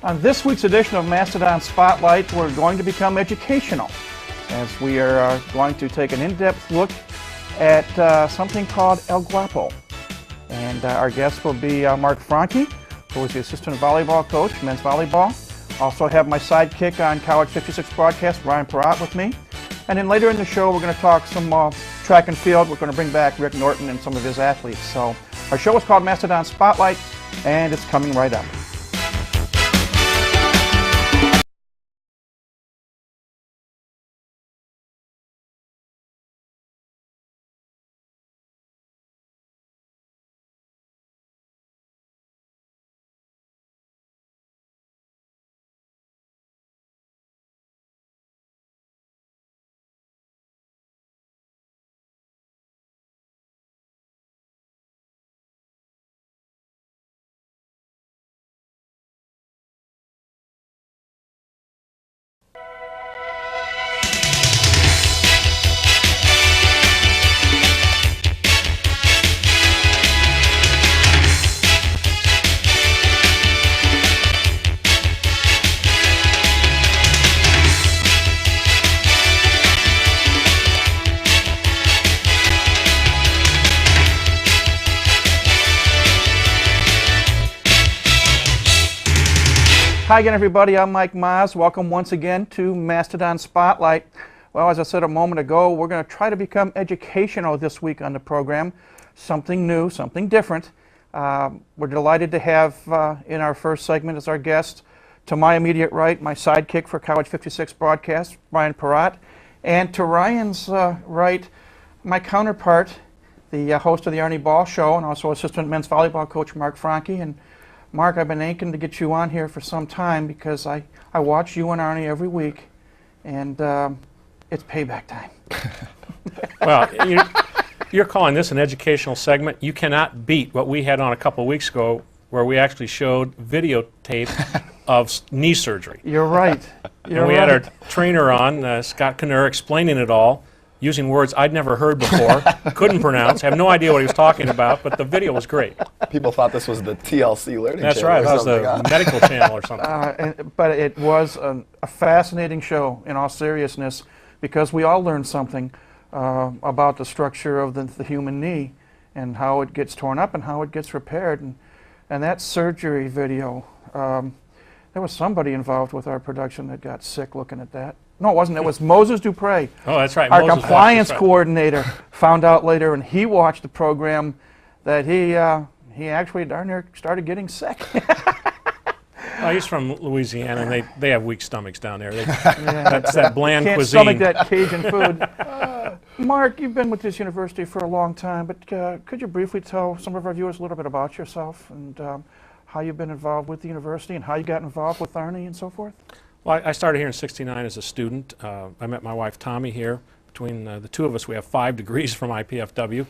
On this week's edition of Mastodon Spotlight, we're going to become educational as we are going to take an in-depth look at something called El Guapo. And our guest will be Mark Franke, who is the assistant volleyball coach, men's volleyball. Also have my sidekick on College 56 broadcast, Ryan Peratt, with me. And then later in the show, we're going to talk some track and field. We're going to bring back Rick Norton and some of his athletes. So our show is called Mastodon Spotlight, and it's coming right up. Hi again, everybody. I'm Mike Maz. Welcome once again to Mastodon Spotlight. Well, as I said a moment ago, we're going to try to become educational this week on the program. Something new, something different. We're delighted to have in our first segment as our guest, to my immediate right, my sidekick for College 56 broadcast, Ryan Peratt. And to Ryan's right, my counterpart, the host of the Arnie Ball Show and also assistant men's volleyball coach, Mark Franke. And Mark, I've been aching to get you on here for some time because I watch you and Arnie every week, and it's payback time. Well, you're calling this an educational segment. You cannot beat what we had on a couple of weeks ago where we actually showed videotape of knee surgery. You're right. And we had our trainer on, Scott Knurr, explaining it all, using words I'd never heard before, couldn't pronounce, have no idea what he was talking about, but the video was great. People thought this was the TLC learning That's channel. That's right, that was the medical channel or something. But it was a fascinating show, in all seriousness, because we all learned something about the structure of the human knee and how it gets torn up and how it gets repaired. And that surgery video, there was somebody involved with our production that got sick looking at that. No, it wasn't. It was Moses Dupre. Oh, that's right. Our compliance coordinator found out later, and he watched the program, that he actually darn near started getting sick. Well, he's from Louisiana, and they have weak stomachs down there. That's that bland Can't cuisine. stomach that Cajun food. Mark, you've been with this university for a long time, but could you briefly tell some of our viewers a little bit about yourself and how you've been involved with the university and how you got involved with Arnie and so forth? Well, I started here in '69 as a student. I met my wife Tommy here. Between the two of us, we have 5 degrees from IPFW.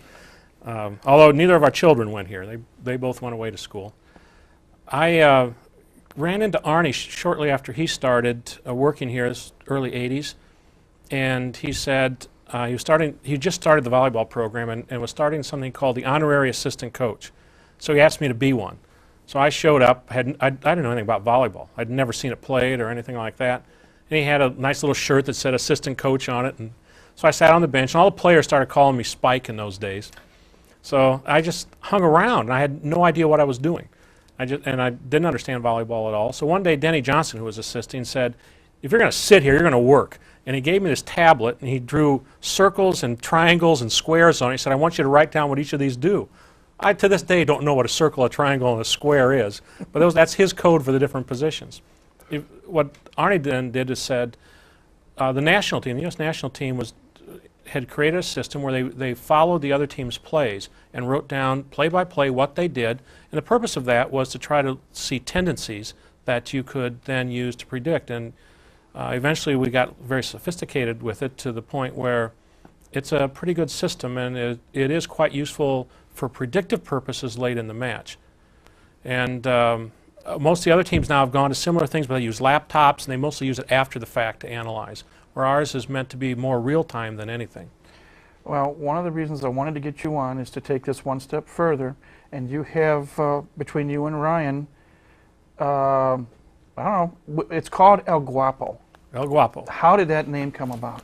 Although neither of our children went here. They both went away to school. I ran into Arnie shortly after he started working here, early '80s, and he said he just started the volleyball program and was starting something called the honorary assistant coach. So he asked me to be one. So I showed up. I didn't know anything about volleyball. I'd never seen it played or anything like that. And he had a nice little shirt that said assistant coach on it. And so I sat on the bench, and all the players started calling me Spike in those days. So I just hung around, and I had no idea what I was doing. And I didn't understand volleyball at all. So one day, Denny Johnson, who was assisting, said, if you're going to sit here, you're going to work. And he gave me this tablet, and he drew circles and triangles and squares on it. He said, I want you to write down what each of these do. I, to this day, don't know what a circle, a triangle, and a square is, but that's his code for the different positions. What Arnie then did is said, the national team, the U.S. national team had created a system where they followed the other team's plays and wrote down play by play what they did, and the purpose of that was to try to see tendencies that you could then use to predict. And eventually we got very sophisticated with it to the point where it's a pretty good system, and it is quite useful for predictive purposes late in the match. And most of the other teams now have gone to similar things, but they use laptops, and they mostly use it after the fact to analyze, where ours is meant to be more real-time than anything. Well, one of the reasons I wanted to get you on is to take this one step further, and you have, between you and Ryan, a I don't know, it's called El Guapo. El Guapo. How did that name come about?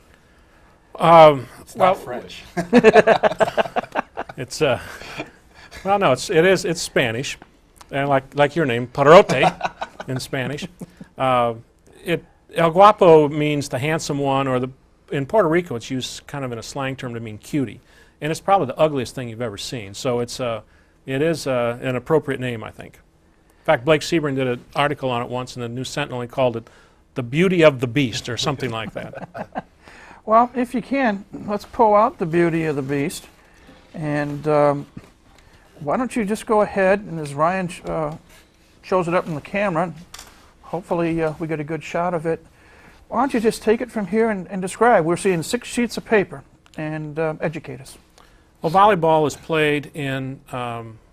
It's not French. It's well, no, it's Spanish, and like your name, Parote, in Spanish. El Guapo means the handsome one, or in Puerto Rico it's used kind of in a slang term to mean cutie, and it's probably the ugliest thing you've ever seen. So it is an appropriate name, I think. In fact, Blake Sebring did an article on it once in the New Sentinel. He called it "The Beauty of the Beast" or something like that. Well, if you can, let's pull out the beauty of the beast. And why don't you just go ahead, and as Ryan shows it up in the camera, hopefully we get a good shot of it. Why don't you just take it from here and describe? We're seeing 6 sheets of paper, and educate us. Well, volleyball is played in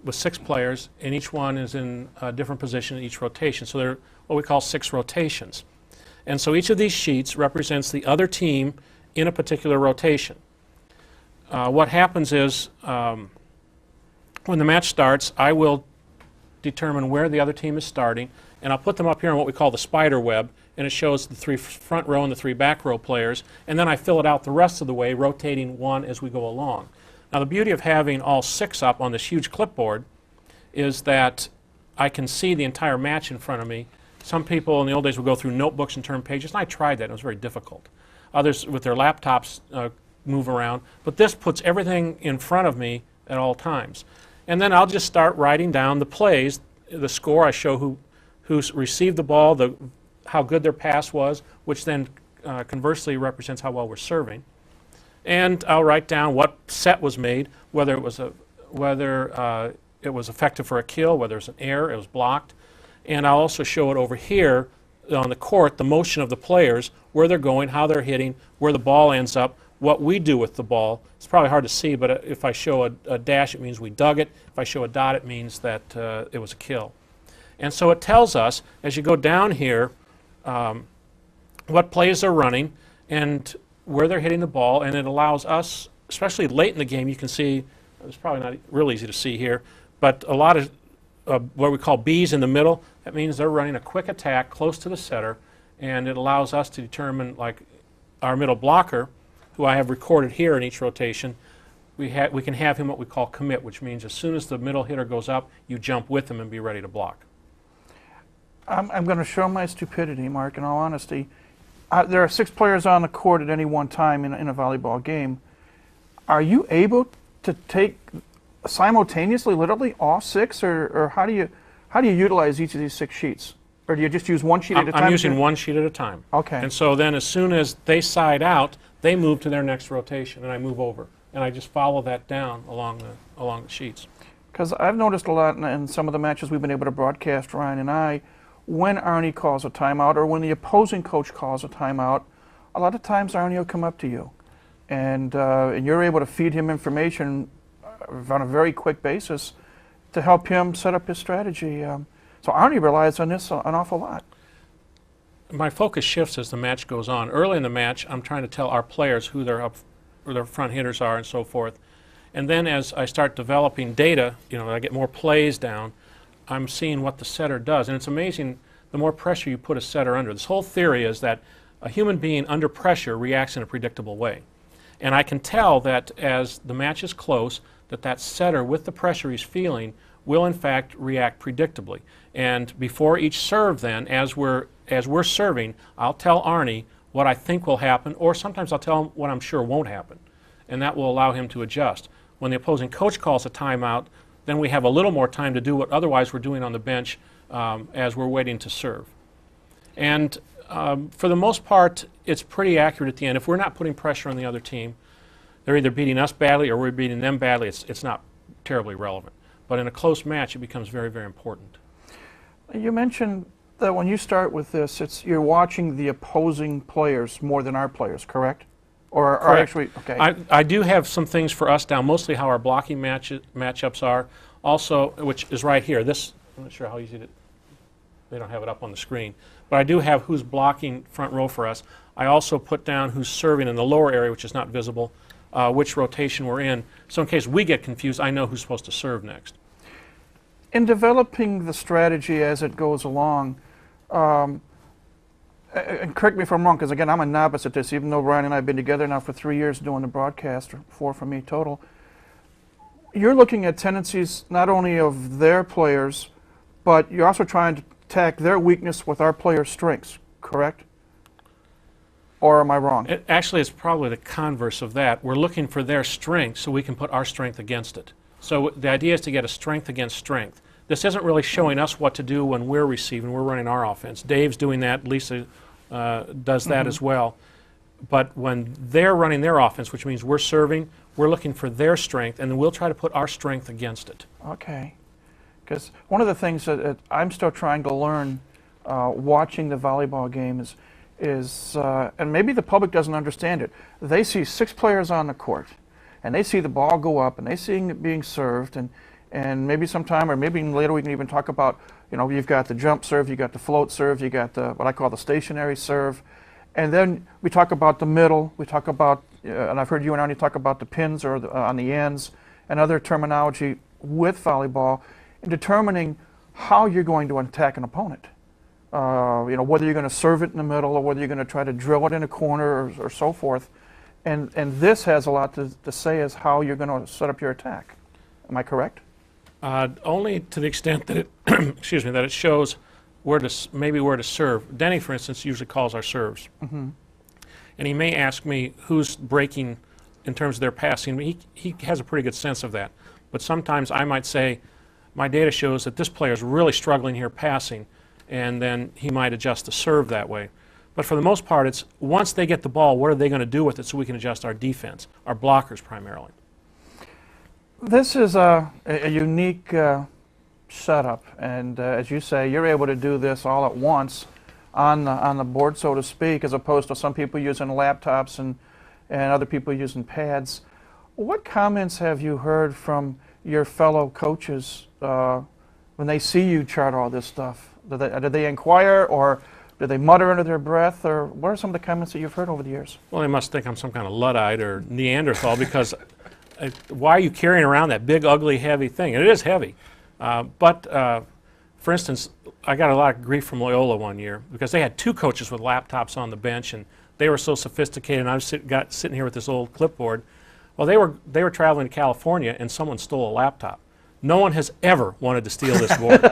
with 6 players, and each one is in a different position in each rotation. So they're what we call 6 rotations. And so each of these sheets represents the other team in a particular rotation. What happens is when the match starts, I will determine where the other team is starting, and I'll put them up here in what we call the spider web, and it shows the 3 front row and the 3 back row players, and then I fill it out the rest of the way, rotating one as we go along. Now, the beauty of having all 6 up on this huge clipboard is that I can see the entire match in front of me. Some people in the old days would go through notebooks and turn pages, and I tried that. It was very difficult. Others with their laptops move around, but this puts everything in front of me at all times. And then I'll just start writing down the plays, the score. I show who received the ball, how good their pass was, which then conversely represents how well we're serving. And I'll write down what set was made, whether it was effective for a kill, whether it was an error, it was blocked. And I'll also show it over here on the court, the motion of the players, where they're going, how they're hitting, where the ball ends up, what we do with the ball. It's probably hard to see, but if I show a dash, it means we dug it. If I show a dot, it means that it was a kill. And so it tells us, as you go down here, what plays they're running and where they're hitting the ball, and it allows us, especially late in the game, you can see, it's probably not real easy to see here, but a lot of what we call B's in the middle. That means they're running a quick attack close to the setter, and it allows us to determine, like our middle blocker, who I have recorded here in each rotation, we can have him what we call commit, which means as soon as the middle hitter goes up, you jump with him and be ready to block. I'm going to show my stupidity, Mark, in all honesty. There are 6 players on the court at any one time in a volleyball game. Are you able to take simultaneously, literally, all 6, or how do you utilize each of these 6 sheets? Or do you just use one sheet at a time? I'm using one sheet at a time. Okay. And so then as soon as they side out, they move to their next rotation, and I move over. And I just follow that down along the sheets. Because I've noticed a lot in some of the matches we've been able to broadcast, Ryan and I, when Arnie calls a timeout or when the opposing coach calls a timeout, a lot of times Arnie will come up to you. And you're able to feed him information on a very quick basis to help him set up his strategy. So Arnie relies on this an awful lot. My focus shifts as the match goes on. Early in the match, I'm trying to tell our players who their front hitters are and so forth. And then as I start developing data, I get more plays down, I'm seeing what the setter does. And it's amazing the more pressure you put a setter under. This whole theory is that a human being under pressure reacts in a predictable way. And I can tell that as the match is close, that setter with the pressure he's feeling will in fact react predictably. And before each serve then, as we're serving, I'll tell Arnie what I think will happen, or sometimes I'll tell him what I'm sure won't happen. And that will allow him to adjust. When the opposing coach calls a timeout, then we have a little more time to do what otherwise we're doing on the bench as we're waiting to serve. And for the most part, it's pretty accurate at the end. If we're not putting pressure on the other team, they're either beating us badly or we're beating them badly. It's not terribly relevant. But in a close match, it becomes very, very important. You mentioned that when you start with this, you're watching the opposing players more than our players, correct? Or Correct. Actually, okay. I do have some things for us down, mostly how our blocking matchups are. Also, which is right here. This, I'm not sure how easy they don't have it up on the screen. But I do have who's blocking front row for us. I also put down who's serving in the lower area, which is not visible, which rotation we're in. So in case we get confused, I know who's supposed to serve next. In developing the strategy as it goes along, and correct me if I'm wrong, because again, I'm a novice at this, even though Ryan and I have been together now for 3 years doing the broadcast, or 4 for me total. You're looking at tendencies not only of their players, but you're also trying to attack their weakness with our players' strengths, correct? Or am I wrong? Actually, it's probably the converse of that. We're looking for their strength so we can put our strength against it. So the idea is to get a strength against strength. This isn't really showing us what to do when we're receiving, we're running our offense. Dave's doing that, Lisa does that as well. But when they're running their offense, which means we're serving, we're looking for their strength, and then we'll try to put our strength against it. Okay. Because one of the things that I'm still trying to learn watching the volleyball game is and maybe the public doesn't understand it, they see 6 players on the court, and they see the ball go up, and they see it being served, and maybe sometime, or maybe later we can even talk about, you know, you've got the jump serve, you've got the float serve, you got the, what I call the stationary serve, and then we talk about the middle, we talk about, and I've heard you and Arnie talk about the pins or on the ends, and other terminology with volleyball, in determining how you're going to attack an opponent. You know, whether you're going to serve it in the middle or whether you're going to try to drill it in a corner or so forth. And this has a lot to say as how you're going to set up your attack. Am I correct? Only to the extent that it, excuse me, that it shows where to maybe where to serve. Denny, for instance, usually calls our serves, and he may ask me who's breaking in terms of their passing. He has a pretty good sense of that. But sometimes I might say, my data shows that this player is really struggling here passing, and then he might adjust the serve that way. But for the most part, it's once they get the ball, what are they going to do with it so we can adjust our defense, our blockers primarily. This is a unique setup, and as you say, you're able to do this all at once on the board, so to speak, as opposed to some people using laptops and other people using pads. What comments have you heard from your fellow coaches when they see you chart all this stuff? Do they inquire, or do they mutter under their breath, or what are some of the comments that you've heard over the years? Well, they must think I'm some kind of Luddite or Neanderthal because why are you carrying around that big, ugly, heavy thing? And it is heavy. But for instance, I got a lot of grief from Loyola one year because they had 2 coaches with laptops on the bench, and they were so sophisticated, and I was sitting here with this old clipboard. Well, they were traveling to California, and someone stole a laptop. No one has ever wanted to steal this board.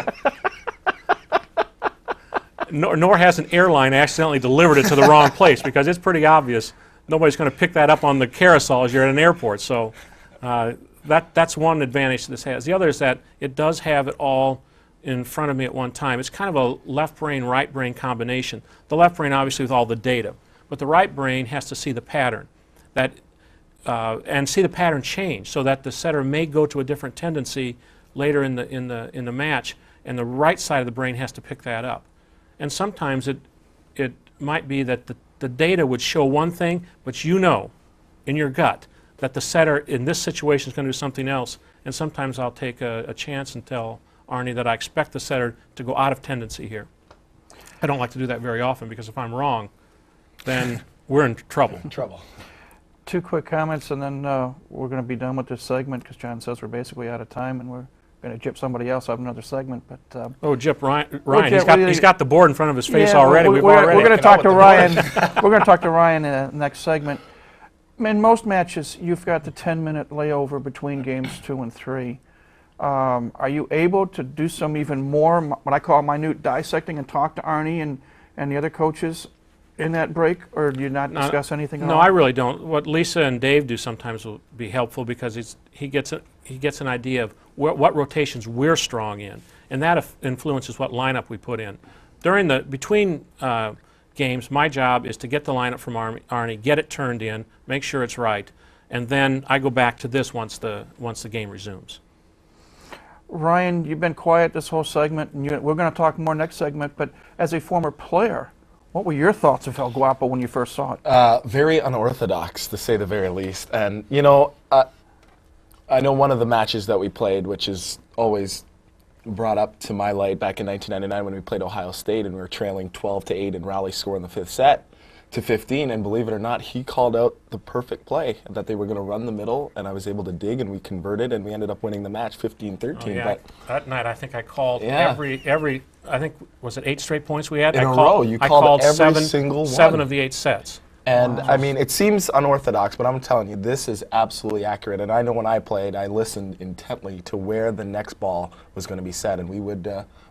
Nor has an airline accidentally delivered it to the wrong place, because it's pretty obvious nobody's going to pick that up on the carousel as you're at an airport. So that's one advantage this has. The other is that it does have it all in front of me at one time. It's kind of a left brain, right brain combination. The left brain obviously with all the data, but the right brain has to see the pattern and see the pattern change, so that the setter may go to a different tendency later in the match, and the right side of the brain has to pick that up. And sometimes it might be that the data would show one thing, but you know in your gut that the setter in this situation is going to do something else. And sometimes I'll take a chance and tell Arnie that I expect the setter to go out of tendency here. I don't like to do that very often, because if I'm wrong, then we're in trouble. 2 quick comments, and then we're going to be done with this segment, because John says we're basically out of time, and we're going to gyp somebody else up another segment. But oh, gyp Ryan! Gyp, he's got the board in front of his face yeah, already. We're going to talk to Ryan. We're going to talk to Ryan in the next segment. In most matches, you've got the 10-minute layover between games 2 and 3. Are you able to do some even more, what I call minute dissecting, and talk to Arnie and the other coaches in that break, or do you not discuss anything at all? No, I really don't. What Lisa and Dave do sometimes will be helpful, because he gets an idea of what rotations we're strong in, and that influences what lineup we put in. Between games, my job is to get the lineup from Arnie, get it turned in, make sure it's right, and then I go back to this once the game resumes. Ryan, you've been quiet this whole segment, and we're going to talk more next segment, but as a former player, what were your thoughts of El Guapo when you first saw it? Very unorthodox, to say the very least. And, you know, I know one of the matches that we played, which is always brought up to my light, back in 1999 when we played Ohio State and we were trailing 12-8 in rally score in the 5th set. to 15, and believe it or not, he called out the perfect play that they were going to run the middle, and I was able to dig, and we converted, and we ended up winning the match 15-13. Oh, yeah. But that night, I think I called Yeah. every. I think was it 8 straight points we had In I a called, row, you I called every seven, single seven one. of the 8 sets. And I mean, it seems unorthodox, but I'm telling you, this is absolutely accurate. And I know when I played, I listened intently to where the next ball was going to be set, and we would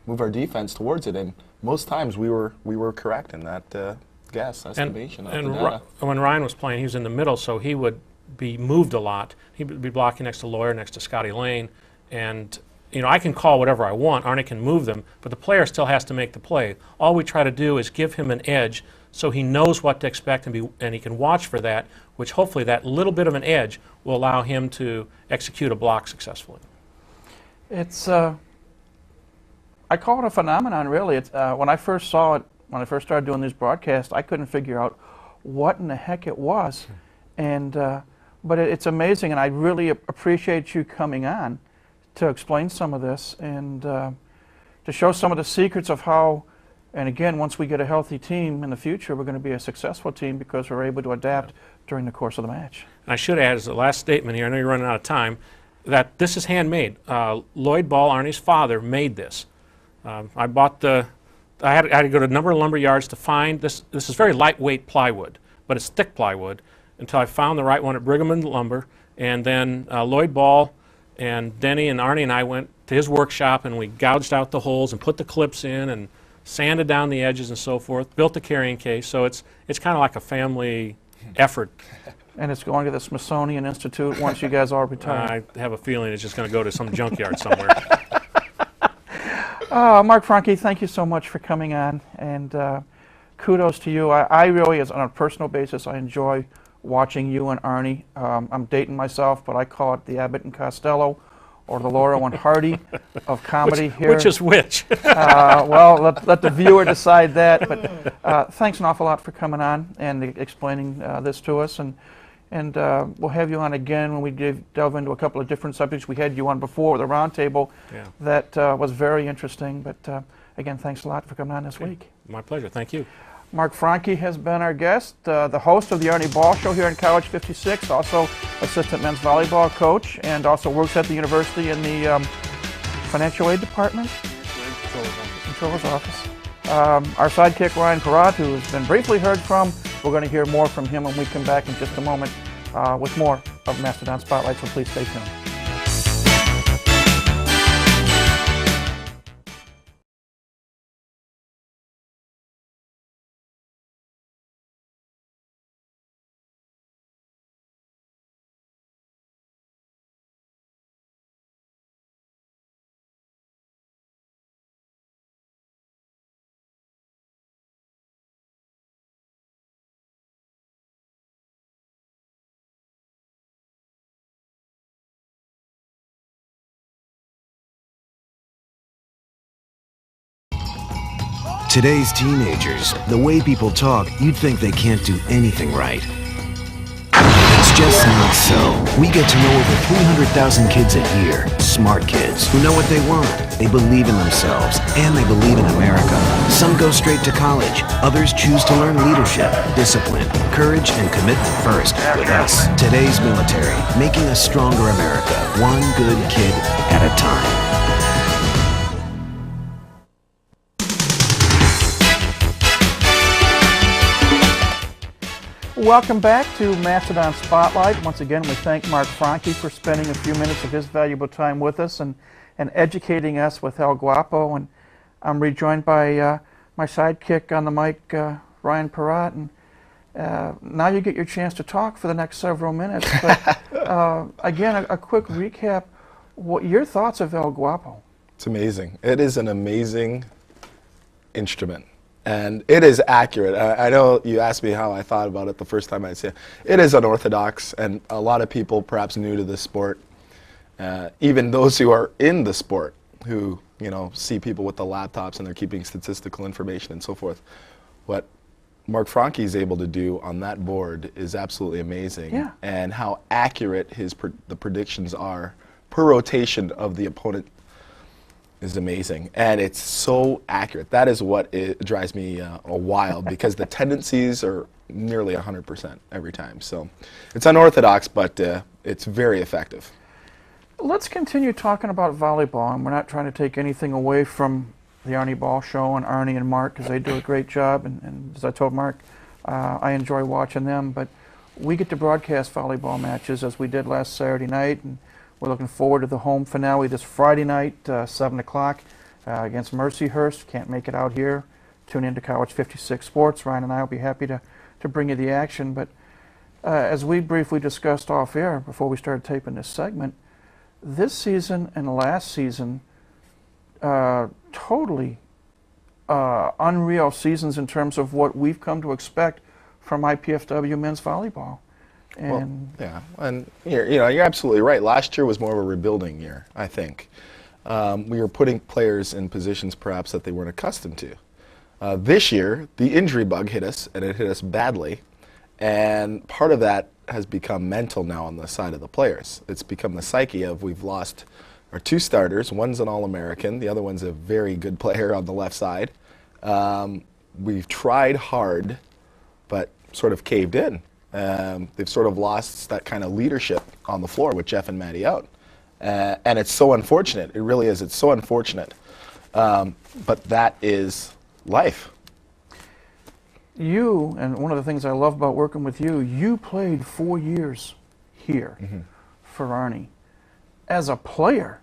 move our defense towards it. And most times we were correct in that guess estimation of the data. When Ryan was playing, he was in the middle, so he would be moved a lot. He would be blocking next to Lawyer, next to Scotty Lane, and I can call whatever I want. Arnie can move them, but the player still has to make the play. All we try to do is give him an edge so he knows what to expect and he can watch for that, which hopefully that little bit of an edge will allow him to execute a block successfully. It's, I call it a phenomenon, really. It's, when I first saw it, when I first started doing these broadcasts, I couldn't figure out what in the heck it was. And, but it's amazing, and I really appreciate you coming on to explain some of this and to show some of the secrets of how. And again, once we get a healthy team in the future, we're going to be a successful team because we're able to adapt during the course of the match. And I should add as the last statement here, I know you're running out of time, that this is handmade. Lloyd Ball, Arnie's father, made this. I bought I had to go to a number of lumber yards to find this. This is very lightweight plywood, but it's thick plywood, until I found the right one at Brigham and Lumber. And then Lloyd Ball and Denny and Arnie and I went to his workshop, and we gouged out the holes and put the clips in and sanded down the edges and so forth, built the carrying case, so it's kind of like a family effort. And it's going to the Smithsonian Institute once you guys all retire. I have a feeling it's just going to go to some junkyard somewhere. Mark Franke, thank you so much for coming on, and kudos to you. I really, on a personal basis, I enjoy watching you and Arnie. I'm dating myself, but I call it the Abbott and Costello, or the Laurel and Hardy of comedy here. Which is which? Well, let the viewer decide that. But thanks an awful lot for coming on and explaining this to us. And we'll have you on again when we delve into a couple of different subjects. We had you on before with a roundtable that was very interesting. But again, thanks a lot for coming on this week. My pleasure. Thank you. Mark Franke has been our guest, the host of the Arnie Ball Show here in College 56, also assistant men's volleyball coach, and also works at the university in the financial aid department, controller's office. Our sidekick, Ryan Perrott, who has been briefly heard from. We're going to hear more from him when we come back in just a moment with more of Mastodon Spotlight, so please stay tuned. Today's teenagers, the way people talk, you'd think they can't do anything right. It's just not so. We get to know over 300,000 kids a year, smart kids who know what they want. They believe in themselves, and they believe in America. Some go straight to college. Others choose to learn leadership, discipline, courage, and commitment first with us. Today's military, making a stronger America, one good kid at a time. Welcome back to Mastodon Spotlight. Once again, we thank Mark Franke for spending a few minutes of his valuable time with us and educating us with El Guapo. And I'm rejoined by my sidekick on the mic, Ryan Perrott. And now you get your chance to talk for the next several minutes. But again, a quick recap. What your thoughts of El Guapo? It's amazing. It is an amazing instrument. And it is accurate. I know you asked me how I thought about it the first time I said it. It is unorthodox, and a lot of people perhaps new to this sport, even those who are in the sport, who see people with the laptops and they're keeping statistical information and so forth. What Mark Franke is able to do on that board is absolutely amazing. Yeah. And how accurate the predictions are per rotation of the opponent is amazing, and it's so accurate. That is what drives me wild, because the tendencies are nearly 100% every time. So it's unorthodox, but it's very effective. Let's continue talking about volleyball, and we're not trying to take anything away from the Arnie Ball Show and Arnie and Mark, because they do a great job, and as I told Mark, I enjoy watching them, but we get to broadcast volleyball matches as we did last Saturday night, and we're looking forward to the home finale this Friday night, 7 o'clock, against Mercyhurst. Can't make it out here. Tune in to College 56 Sports. Ryan and I will be happy to bring you the action, but as we briefly discussed off air before we started taping this segment, this season and last season, totally unreal seasons in terms of what we've come to expect from IPFW men's volleyball. And well, yeah, and you're absolutely right. Last year was more of a rebuilding year, I think. We were putting players in positions perhaps that they weren't accustomed to. This year, the injury bug hit us, and it hit us badly. And part of that has become mental now on the side of the players. It's become the psyche of we've lost our 2 starters. One's an All-American. The other one's a very good player on the left side. We've tried hard, but sort of caved in. They've sort of lost that kind of leadership on the floor with Jeff and Maddie out. And it's so unfortunate. It really is. It's so unfortunate. But that is life. you, and one of the things I love about working with you, you played 4 years here for Arnie. As a player,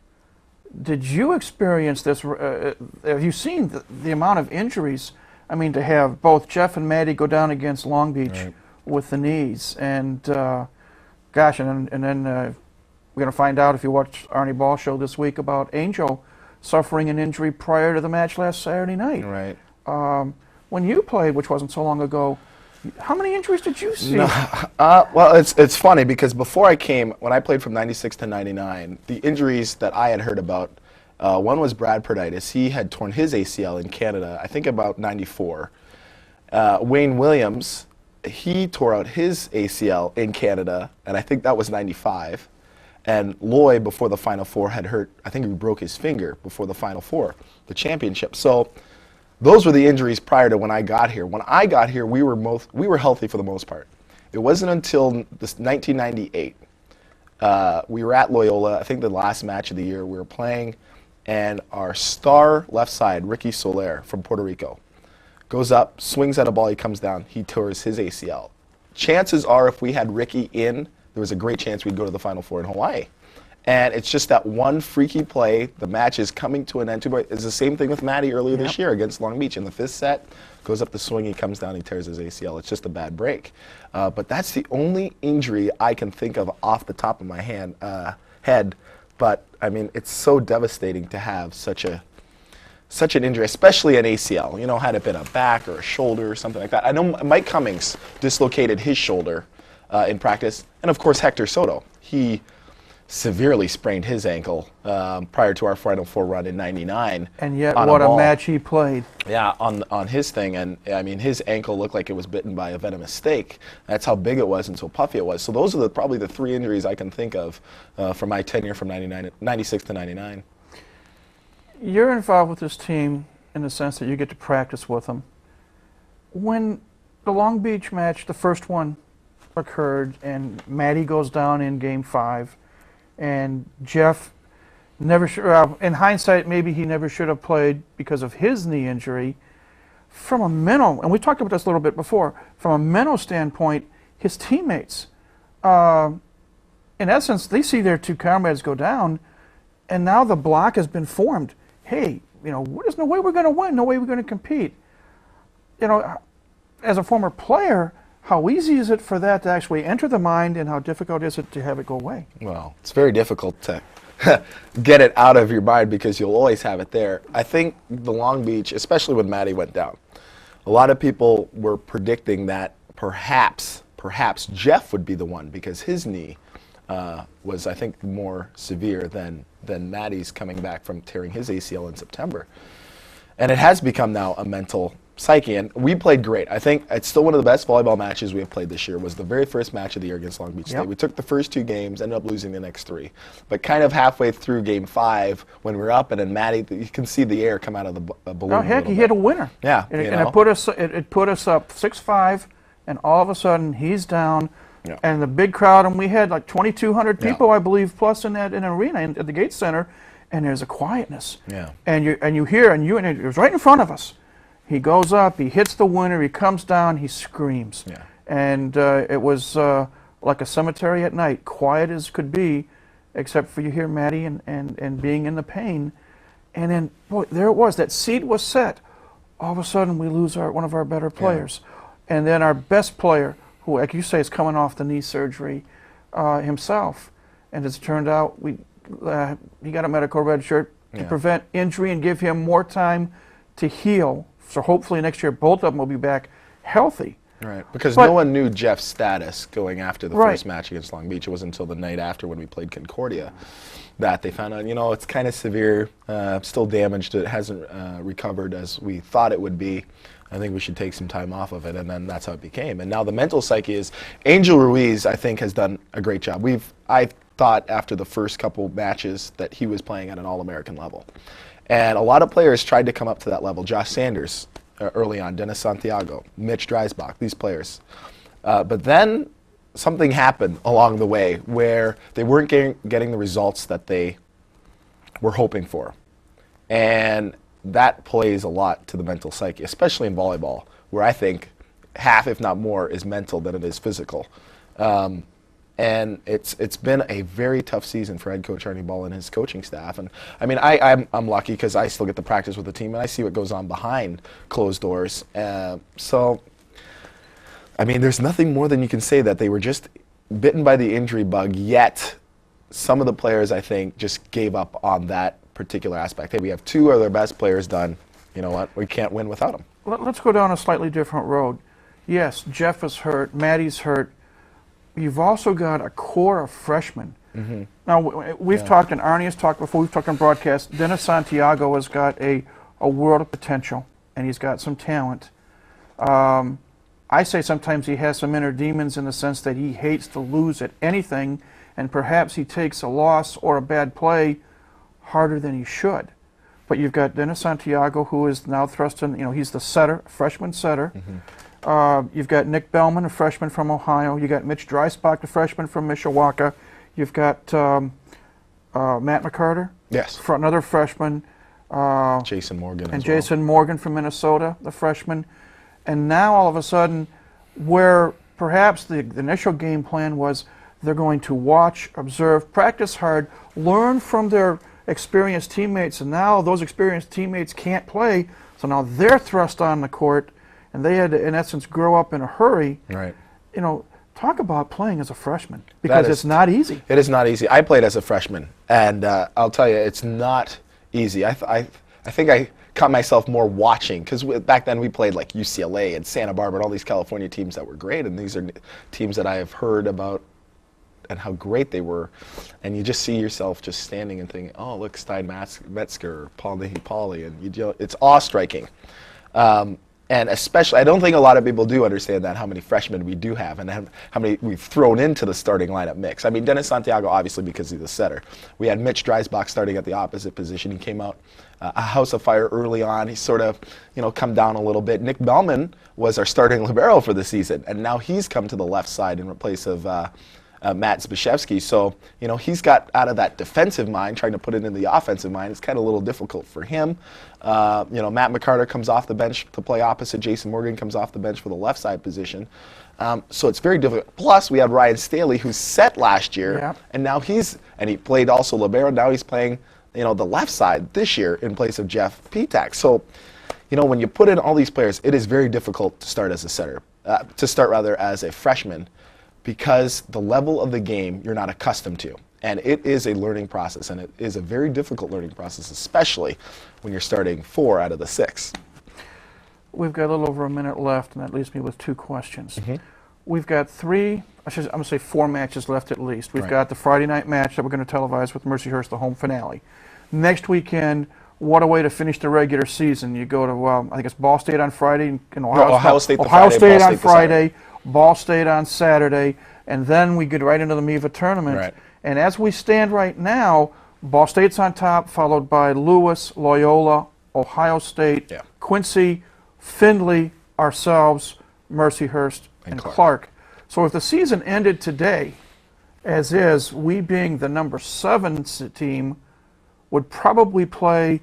did you experience this? Have you seen the amount of injuries? I mean, to have both Jeff and Maddie go down against Long Beach with the knees, and gosh, and then we're going to find out if you watch Arnie Ball Show this week about Angel suffering an injury prior to the match last Saturday night. Right. When you played, which wasn't so long ago, how many injuries did you see? Well, it's funny because before I came, when I played from 96 to 99, the injuries that I had heard about, one was Brad Perditis. He had torn his ACL in Canada, I think about 94. Wayne Williams, he tore out his ACL in Canada, and I think that was 95. And Loy, before the Final Four, had hurt, I think he broke his finger before the Final Four, the championship. So those were the injuries prior to when I got here. When I got here, we were healthy for the most part. It wasn't until this 1998, we were at Loyola, I think the last match of the year, we were playing, and our star left side, Ricky Soler from Puerto Rico, goes up, swings at a ball, he comes down, he tears his ACL. Chances are if we had Ricky in, there was a great chance we'd go to the Final Four in Hawaii. And it's just that one freaky play, the match is coming to an end. It's the same thing with Matty earlier this year against Long Beach. In the fifth set, goes up the swing, he comes down, he tears his ACL. It's just a bad break. But that's the only injury I can think of off the top of my head. But, I mean, it's so devastating to have such an injury, especially an ACL. You know, had it been a back or a shoulder or something like that. I know Mike Cummings dislocated his shoulder in practice. And, of course, Hector Soto. He severely sprained his ankle prior to our Final Four run in '99. And yet, what a match he played. Yeah, on his thing, and I mean, his ankle looked like it was bitten by a venomous snake. That's how big it was and so puffy it was. So those are probably the three injuries I can think of from my tenure from 96 to 99. You're involved with this team in the sense that you get to practice with them. When the Long Beach match, the first one, occurred, and Maddie goes down in Game 5, and Jeff never should, in hindsight, maybe he never should have played because of his knee injury. From a mental, and we talked about this a little bit before, from a mental standpoint, his teammates, in essence, they see their two comrades go down, and now the block has been formed. Hey, you know, there's no way we're going to win, no way we're going to compete. You know, as a former player, how easy is it for that to actually enter the mind, and how difficult is it to have it go away? Well, it's very difficult to get it out of your mind because you'll always have it there. I think the Long Beach, especially when Maddie went down, a lot of people were predicting that perhaps Jeff would be the one because his knee was, I think, more severe than Maddie's coming back from tearing his ACL in September. And it has become now a mental psyche, and we played great. I think it's still one of the best volleyball matches we have played this year. Was the very first match of the year against Long Beach State. We took the first 2 games, ended up losing the next 3. But kind of halfway through Game 5, when we were up, and then Maddie, you can see the air come out of the balloon. Oh heck, he hit a winner. Yeah, and it put us up 6-5 and all of a sudden he's down, Yeah. and the big crowd, and we had like 2,200 Yeah. people, I believe, plus in that arena at the Gates Center, and there's a quietness. Yeah. And you hear, and it was right in front of us. He goes up, he hits the winner, he comes down, he screams. Yeah. And it was like a cemetery at night, quiet as could be, except for you hear Maddie and being in the pain. And then, boy, there it was. That seed was set. All of a sudden, we lose one of our better players. And then our best player, who, like you say, is coming off the knee surgery himself. And as it turned out, he got a medical red shirt to prevent injury and give him more time to heal. So hopefully next year, both of them will be back healthy. Right, because But- no one knew Jeff's status going after the Right. first match against Long Beach. It wasn't until the night after when we played Concordia that they found out, it's kind of severe, still damaged. It hasn't recovered as we thought it would be. I think we should take some time off of it, and then that's how it became. And now the mental psyche is, Angel Ruiz, I think, has done a great job. I thought after the first couple matches that he was playing at an All-American level. And a lot of players tried to come up to that level. Josh Sanders, early on, Dennis Santiago, Mitch Dreisbach, these players. But then something happened along the way where they weren't getting the results that they were hoping for. And that plays a lot to the mental psyche, especially in volleyball, where I think half, if not more, is mental than it is physical. And it's been a very tough season for head coach Ernie Ball and his coaching staff. And I mean, I'm lucky because I still get to practice with the team and I see what goes on behind closed doors. So, I mean, there's nothing more than you can say that they were just bitten by the injury bug. Yet, some of the players I think just gave up on that particular aspect. Hey, we have two of their best players done. You know what? We can't win without them. Let's go down a slightly different road. Yes, Jeff is hurt, Maddie's hurt. You've also got a core of freshmen. Mm-hmm. Now, we've talked, and Arnie has talked before, we've talked on broadcast, Dennis Santiago has got a world of potential, and he's got some talent. I say sometimes he has some inner demons in the sense that he hates to lose at anything, and perhaps he takes a loss or a bad play harder than he should. But you've got Dennis Santiago, who is now thrust in, he's the setter, freshman setter. Mm-hmm. You've got Nick Bellman, a freshman from Ohio. You've got Mitch Dreisbach, a freshman from Mishawaka. You've got Matt McCarter, Yes. Another freshman. Jason Morgan And as well. Jason Morgan from Minnesota, the freshman. And now all of a sudden, where perhaps the initial game plan was they're going to watch, observe, practice hard, learn from their experienced teammates, and now those experienced teammates can't play, so now they're thrust on the court, and they had to, in essence, grow up in a hurry. Right. Talk about playing as a freshman, because is- it's not easy. It is not easy. I played as a freshman, and I'll tell you, it's not easy. I think I caught myself more watching, because back then we played like UCLA and Santa Barbara and all these California teams that were great, and these are teams that I have heard about and how great they were, and you just see yourself just standing and thinking, oh, look, Stein Metzger, Paul Nihipali, and it's awe-striking. And especially, I don't think a lot of people do understand that, how many freshmen we do have and how many we've thrown into the starting lineup mix. I mean, Dennis Santiago, obviously, because he's the setter. We had Mitch Dreisbach starting at the opposite position. He came out a house of fire early on. He's sort of, come down a little bit. Nick Bellman was our starting libero for the season, and now he's come to the left side in place of Matt Zbyszewski. So, he's got out of that defensive mind, trying to put it in the offensive mind. It's kind of a little difficult for him. Matt McCarter comes off the bench to play opposite. Jason Morgan comes off the bench for the left side position. So it's very difficult. Plus, we had Ryan Staley, who set last year, and now he played also libero. Now he's playing, the left side this year in place of Jeff Petak. So, when you put in all these players, it is very difficult to start as a setter, as a freshman, because the level of the game you're not accustomed to. And it is a learning process, and it is a very difficult learning process, especially when you're starting 4 out of the 6. We've got a little over a minute left, and that leaves me with 2 questions. Mm-hmm. We've got I'm going to say 4 matches left at least. We've Right. got the Friday night match that we're going to televise with Mercyhurst, the home finale. Next weekend, what a way to finish the regular season. You go to, I think it's Ball State on Friday, and Ohio State the Ohio Friday, State Ball on State the Friday, Ball State on Saturday, and then we get right into the MIVA tournament. Right. And as we stand right now, Ball State's on top, followed by Lewis, Loyola, Ohio State, Yeah. Quincy, Findlay, ourselves, Mercyhurst, and Clark. So if the season ended today, as is, we being the number 7 team would probably play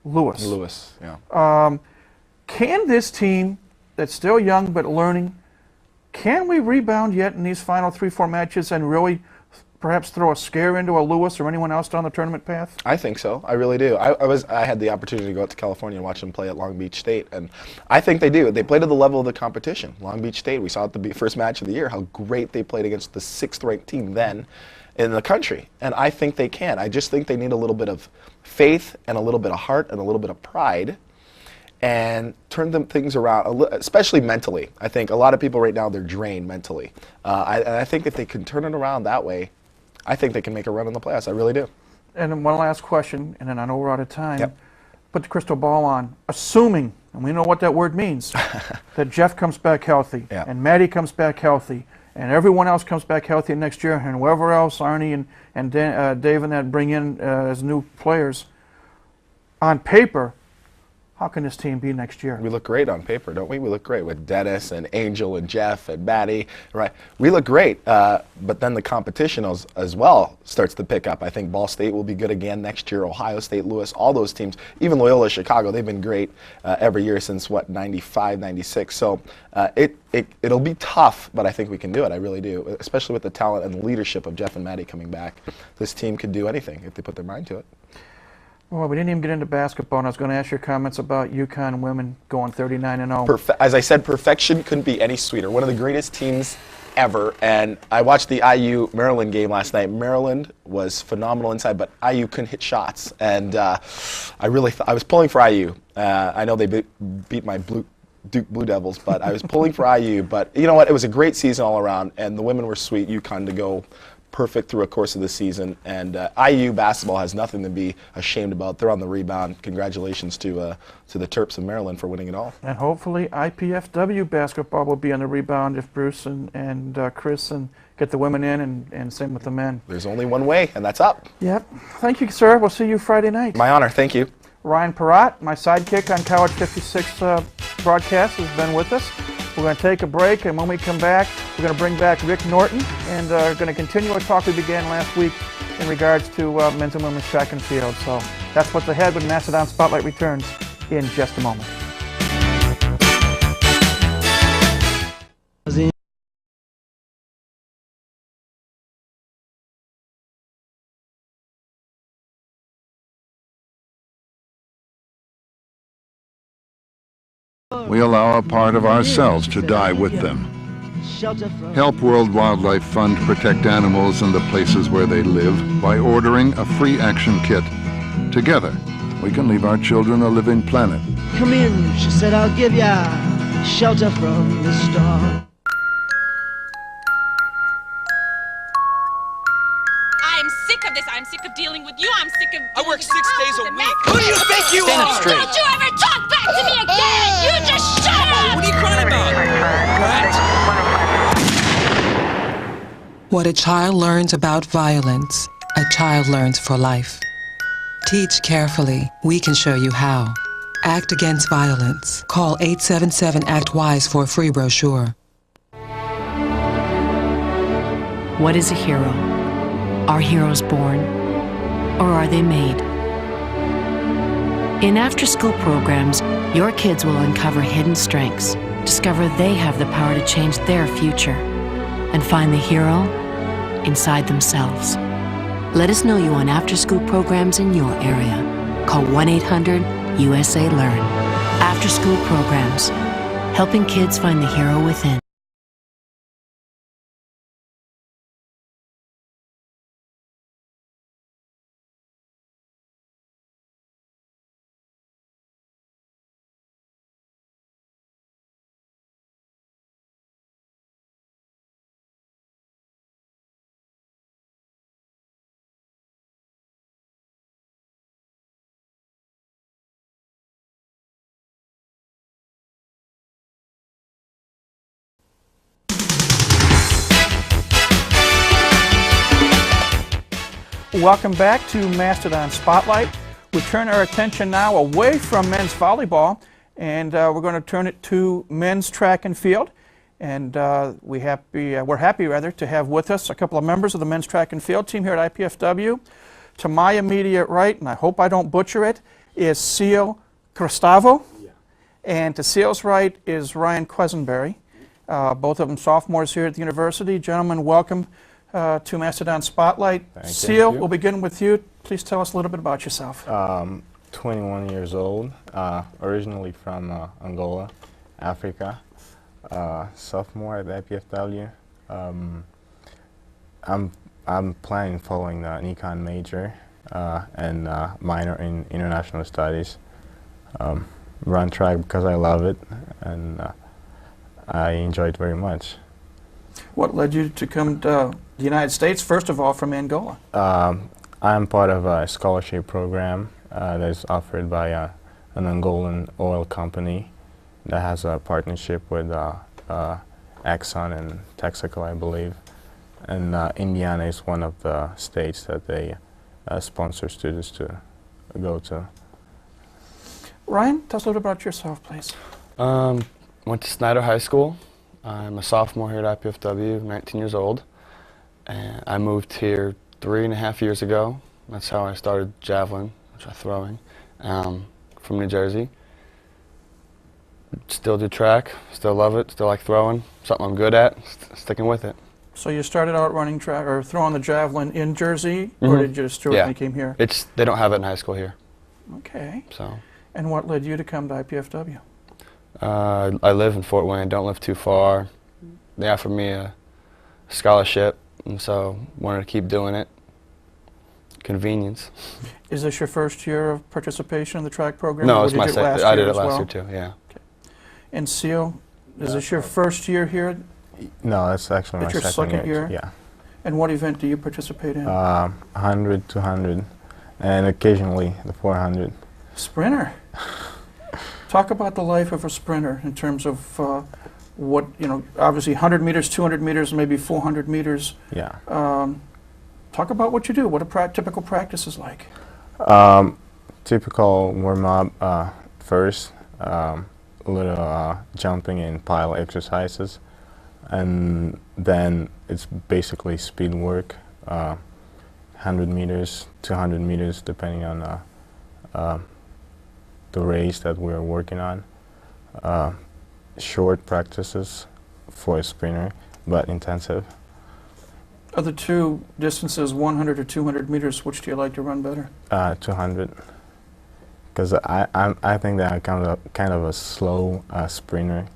Lewis. Lewis, yeah. Can this team that's still young but learning, can we rebound yet in these final 3-4 matches and really perhaps throw a scare into a Lewis or anyone else down the tournament path? I think so. I really do. I had the opportunity to go out to California and watch them play at Long Beach State, and I think they do. They play to the level of the competition. Long Beach State, we saw at the first match of the year how great they played against the 6th-ranked team then in the country, and I think they can. I just think they need a little bit of faith and a little bit of heart and a little bit of pride and turn things around, especially mentally. I think a lot of people right now, they're drained mentally. And I think if they can turn it around that way, I think they can make a run in the playoffs. I really do. And then one last question, and then I know we're out of time. Yep. Put the crystal ball on. Assuming, and we know what that word means, that Jeff comes back healthy, Yeah. and Maddie comes back healthy, and everyone else comes back healthy next year, and whoever else, Arnie and Dave and that bring in as new players, on paper, how can this team be next year? We look great on paper, don't we? We look great with Dennis and Angel and Jeff and Maddie, right? We look great, but then the competition as well starts to pick up. I think Ball State will be good again next year, Ohio State, Lewis, all those teams, even Loyola Chicago, they've been great every year since, 95, 96. So it'll be tough, but I think we can do it. I really do, especially with the talent and leadership of Jeff and Maddie coming back. This team could do anything if they put their mind to it. Well, we didn't even get into basketball, and I was going to ask your comments about UConn women going 39-0. As I said, perfection couldn't be any sweeter. One of the greatest teams ever, and I watched the IU-Maryland game last night. Maryland was phenomenal inside, but IU couldn't hit shots, and I was pulling for IU. I know they beat my Duke Blue Devils, but I was pulling for IU. But you know what? It was a great season all around, and the women were sweet. UConn to go perfect through a course of the season, and IU basketball has nothing to be ashamed about. They're on the rebound. Congratulations to the Terps of Maryland for winning it all. And hopefully IPFW basketball will be on the rebound if Bruce and Chris and get the women in, and same with the men. There's only one way, and that's up. Yep. Thank you, sir. We'll see you Friday night. My honor. Thank you. Ryan Perrott, my sidekick on College 56 broadcast, has been with us. We're going to take a break, and when we come back, we're going to bring back Rick Norton, and going to continue a talk we began last week in regards to men's and women's track and field. So that's what's ahead when Mastodon Spotlight returns in just a moment. We allow a part of ourselves to die with them. Help World Wildlife Fund protect animals in the places where they live by ordering a free action kit. Together, we can leave our children a living planet. Come in, she said, I'll give ya shelter from the storm. I'm sick of this. I'm sick of dealing with you. I'm sick of I work 6 days a week. Who do you think you Stand are? up straight. Don't you ever talk back to me again! You just shut up! What are you crying about? Brat? What a child learns about violence, a child learns for life. Teach carefully. We can show you how. Act Against Violence. Call 877-ACT-WISE for a free brochure. What is a hero? Are heroes born, or are they made? In after-school programs, your kids will uncover hidden strengths, discover they have the power to change their future, and find the hero inside themselves. Let us know you on after-school programs in your area. Call 1-800-USA-LEARN. After-school programs, helping kids find the hero within. Welcome back to Mastodon Spotlight. We turn our attention now away from men's volleyball, and we're going to turn it to men's track and field. And we're happy to have with us a couple of members of the men's track and field team here at IPFW. To my immediate right, and I hope I don't butcher it, is Seal Cristavo. Yeah. And to Seal's right is Ryan Quesenberry. Both of them sophomores here at the university. Gentlemen, welcome to Mastodon Spotlight. Seal, we'll begin with you. Please tell us a little bit about yourself. 21 years old, originally from Angola, Africa. Sophomore at IPFW. I'm planning following the econ major and minor in international studies. Run track because I love it and I enjoy it very much. What led you to come to the United States, first of all, from Angola? I'm part of a scholarship program that is offered by an Angolan oil company that has a partnership with Exxon and Texaco, I believe. And Indiana is one of the states that they sponsor students to go to. Ryan, tell us a little about yourself, please. Went to Snyder High School. I'm a sophomore here at IPFW, 19 years old. And I moved here 3.5 years ago. That's how I started javelin, which I'm throwing, from New Jersey. Still do track, still love it, still like throwing. Something I'm good at, sticking with it. So you started out running track or throwing the javelin in Jersey, or did you just throw it when you came here? They don't have it in high school here. Okay. So. And what led you to come to IPFW? I live in Fort Wayne, don't live too far. They offered me a scholarship, and so wanted to keep doing it. Convenience. Is this your first year of participation in the track program? No, it's my second. I did it last year too, yeah. Okay. And Seal, is this your first year here? No, it's actually my second year. Yeah. And what event do you participate in? 100, 200, and occasionally the 400. Sprinter. Talk about the life of a sprinter in terms of what, obviously 100 meters, 200 meters, maybe 400 meters. Yeah. Talk about what you do, what a typical practice is like. Typical warm-up first, a little jumping and pile exercises, and then it's basically speed work, 100 meters, 200 meters, depending on the race that we're working on. Short practices for a sprinter, but intensive. Of the two distances, 100 or 200 meters, which do you like to run better? 200, because I think that I'm kind of a slow sprinter,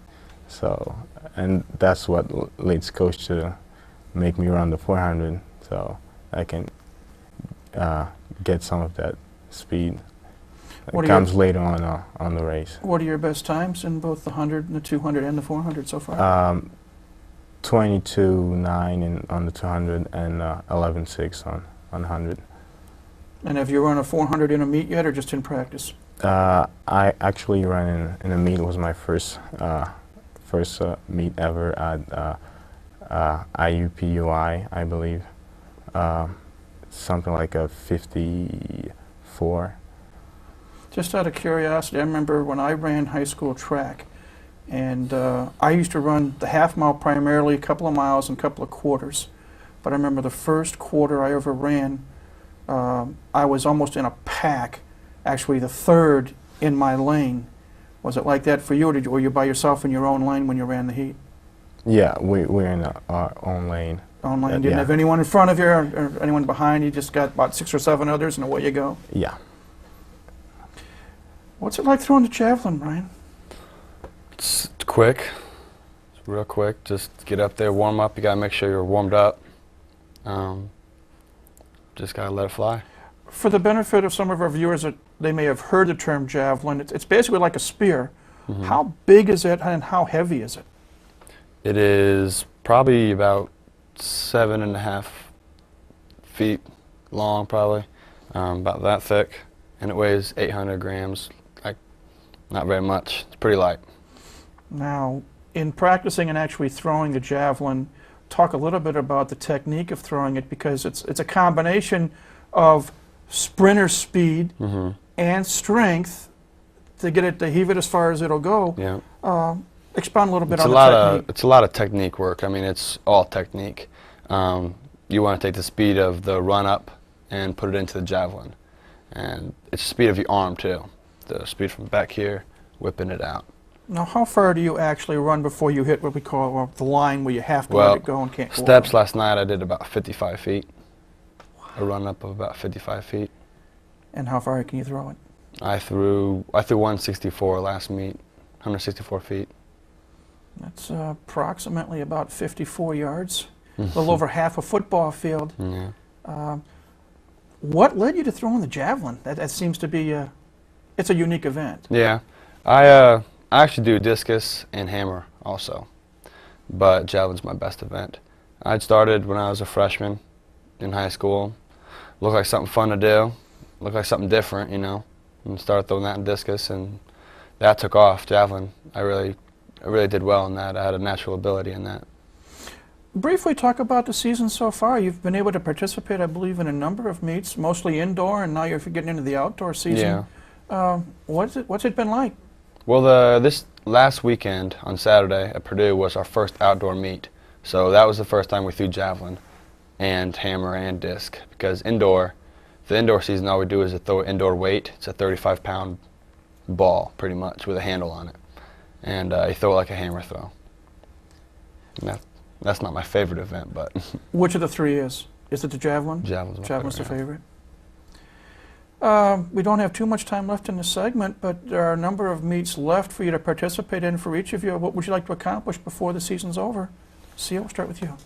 so, and that's what leads coach to make me run the 400, so I can get some of that speed. It comes later on the race. What are your best times in both the 100 and the 200 and the 400 so far? 22.9 on the 200 and 11.6 on 100. And have you run a 400 in a meet yet, or just in practice? I actually ran in a meet. It was my first meet ever at IUPUI, I believe. Something like a 54. Just out of curiosity, I remember when I ran high school track, and I used to run the half mile primarily, a couple of miles and a couple of quarters. But I remember the first quarter I ever ran, I was almost in a pack, actually the third in my lane. Was it like that for you, or were you by yourself in your own lane when you ran the heat? Yeah, we're in our own lane. Own lane, didn't have anyone in front of you or anyone behind you, just got about 6 or 7 others and away you go? Yeah. What's it like throwing the javelin, Ryan? It's quick. It's real quick. Just get up there, warm up. You gotta make sure you're warmed up. Just gotta let it fly. For the benefit of some of our viewers that they may have heard the term javelin, it's basically like a spear. Mm-hmm. How big is it and how heavy is it? It is probably about 7.5 feet long, probably, about that thick, and it weighs 800 grams. Not very much. It's pretty light. Now, in practicing and actually throwing the javelin, talk a little bit about the technique of throwing it, because it's a combination of sprinter speed and strength to get it to heave it as far as it'll go. Yeah. Expound a little bit It's on a the lot technique. of it's a lot of technique work. I mean, it's all technique. You want to take the speed of the run up and put it into the javelin, and it's the speed of your arm too. The speed from back here, whipping it out. Now, how far do you actually run before you hit what we call the line where you have to Well, let it go and can't go steps over? last night I did about 55 feet. A run up of about 55 feet. And how far can you throw it? I threw 164 last meet, 164 feet. That's approximately about 54 yards, a little over half a football field. Yeah. What led you to throwing the javelin? That seems to be it's a unique event. Yeah, I actually do discus and hammer also, but javelin's my best event. I started when I was a freshman in high school. Looked like something fun to do, looked like something different, you know, and started throwing that in discus, and that took off. Javelin, I really did well in that. I had a natural ability in that. Briefly talk about the season so far. You've been able to participate, I believe, in a number of meets, mostly indoor, and now you're getting into the outdoor season. Yeah. What's it been like? Well, this last weekend on Saturday at Purdue was our first outdoor meet. So that was the first time we threw javelin and hammer and disc, because the indoor season, all we do is throw indoor weight. It's a 35-pound ball, pretty much, with a handle on it. And you throw it like a hammer throw. And that's not my favorite event, but... Which of the three is? Is it the javelin? Javelin's the favorite. We don't have too much time left in this segment, but there are a number of meets left for you to participate in for each of you. What would you like to accomplish before the season's over? Seal, we'll start with you.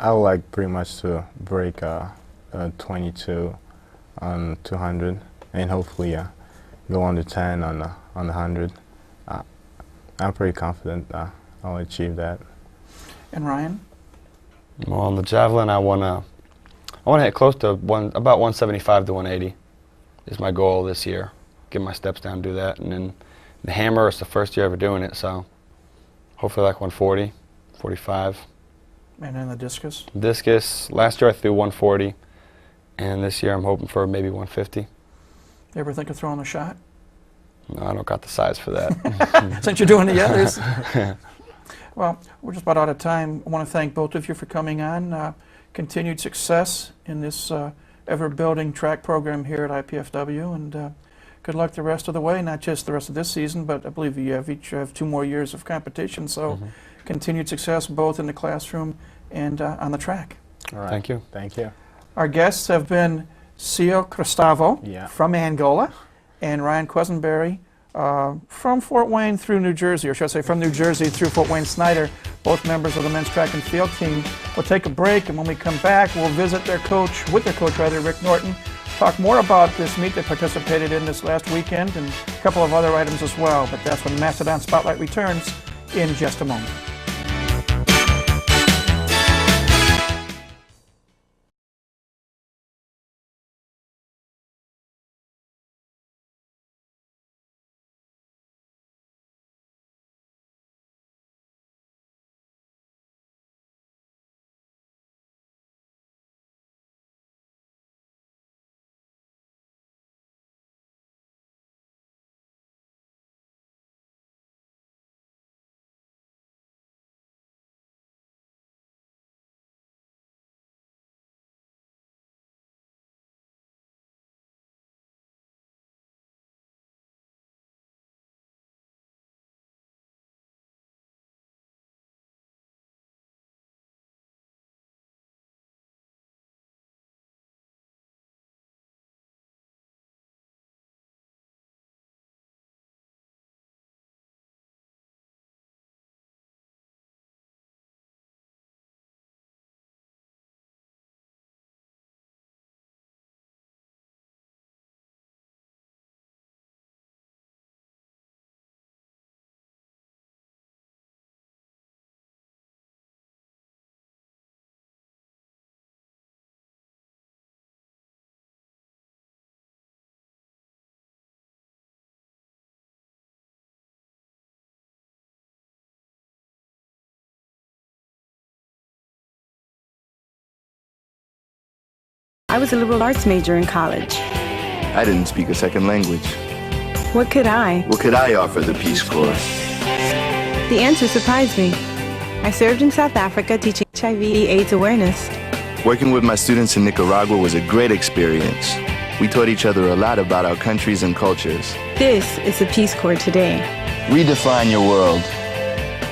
I would like pretty much to break 22 on 200, and hopefully go on to 10 on the 100. I'm pretty confident I'll achieve that. And Ryan? Well, on the javelin, I want to hit close to about 175 to 180 is my goal this year. Get my steps down, do that. And then the hammer is the first year ever doing it, so hopefully like 140, 45. And then the discus? Discus, last year I threw 140, and this year I'm hoping for maybe 150. You ever think of throwing a shot? No, I don't got the size for that. Since you're doing the others. Well, we're just about out of time. I want to thank both of you for coming on. Continued success in this ever-building track program here at IPFW, and good luck the rest of the way, not just the rest of this season, but I believe you each have 2 more years of competition, so continued success both in the classroom and on the track. All right. Thank you. Thank you. Our guests have been Cio Cristavo from Angola and Ryan Quesenberry from Fort Wayne through New Jersey, or should I say from New Jersey through Fort Wayne Snyder, both members of the men's track and field team. We'll take a break, and when we come back, we'll visit their coach, Rick Norton, talk more about this meet they participated in this last weekend and a couple of other items as well. But that's when Mastodon Spotlight returns in just a moment. I was a liberal arts major in college. I didn't speak a second language. What could I? What could I offer the Peace Corps? The answer surprised me. I served in South Africa teaching HIV/AIDS awareness. Working with my students in Nicaragua was a great experience. We taught each other a lot about our countries and cultures. This is the Peace Corps today. Redefine your world.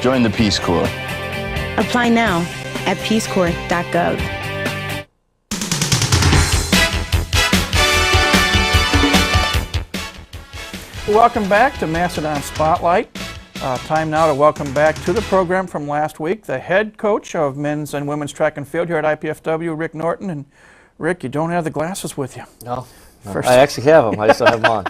Join the Peace Corps. Apply now at peacecorps.gov. Welcome back to Mastodon Spotlight. Time now to welcome back to the program from last week the head coach of men's and women's track and field here at IPFW, Rick Norton. And Rick, you don't have the glasses with you. No, I actually have them. I just don't have them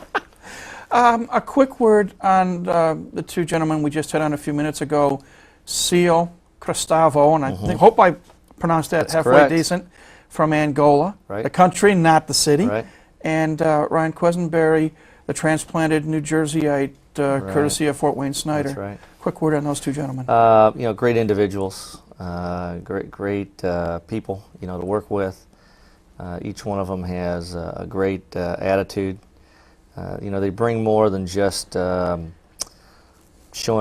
on. A quick word on the two gentlemen we just had on a few minutes ago, Seal Cristavo, and I hope I pronounced that halfway correct. Decent, from Angola, Right. the country, not the city, Right. and Ryan Quesenberry, the transplanted New Jerseyite, courtesy of Fort Wayne Snyder. That's right. Quick word on those two gentlemen. You know, great individuals, great people, you know, to work with. Each one of them has a great attitude. You know, they bring more than just showing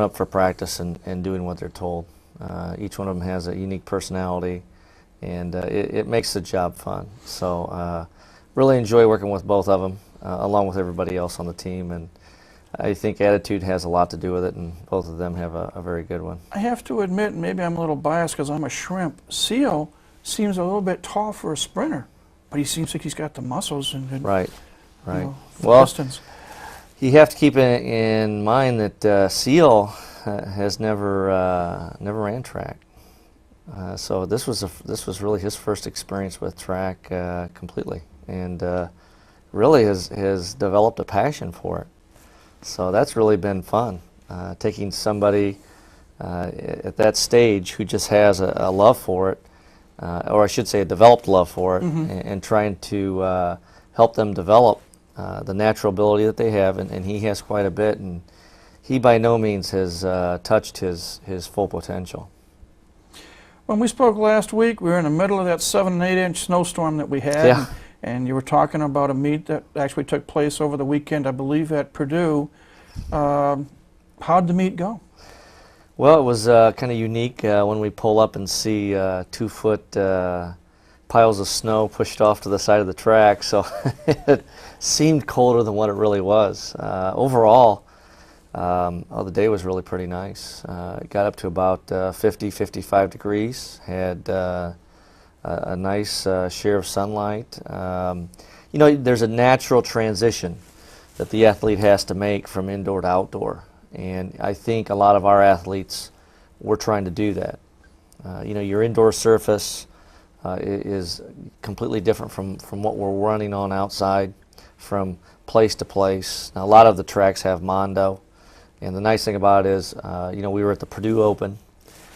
up for practice and doing what they're told. Each one of them has a unique personality, and it makes the job fun. So really enjoy working with both of them, along with everybody else on the team. And I think attitude has a lot to do with it, and both of them have a very good one. I have to admit, maybe I'm a little biased because I'm a shrimp. Seal seems a little bit tall for a sprinter, but he seems like he's got the muscles. Right, right. You know, Well, distance. you have to keep in mind that Seal has never ran track, so this was really his first experience with track completely, and really has developed a passion for it. So that's really been fun, taking somebody at that stage who just has a love for it, or I should say a developed love for it, and trying to help them develop the natural ability that they have, and he has quite a bit, and he by no means has touched his full potential. When we spoke last week, we were in the middle of that 7 and 8 inch snowstorm that we had. Yeah. And you were talking about a meet that actually took place over the weekend, I believe, at Purdue. How'd the meet go? Well, it was kind of unique when we pull up and see 2 foot piles of snow pushed off to the side of the track. So it seemed colder than what it really was. Overall, the day was really pretty nice. It got up to about 50, 55 degrees. Had a nice share of sunlight. You know, there's a natural transition that the athlete has to make from indoor to outdoor, and I think a lot of our athletes were trying to do that. You know, your indoor surface is completely different from what we're running on outside, from place to place. Now, a lot of the tracks have Mondo, and the nice thing about it is, you know, we were at the Purdue Open,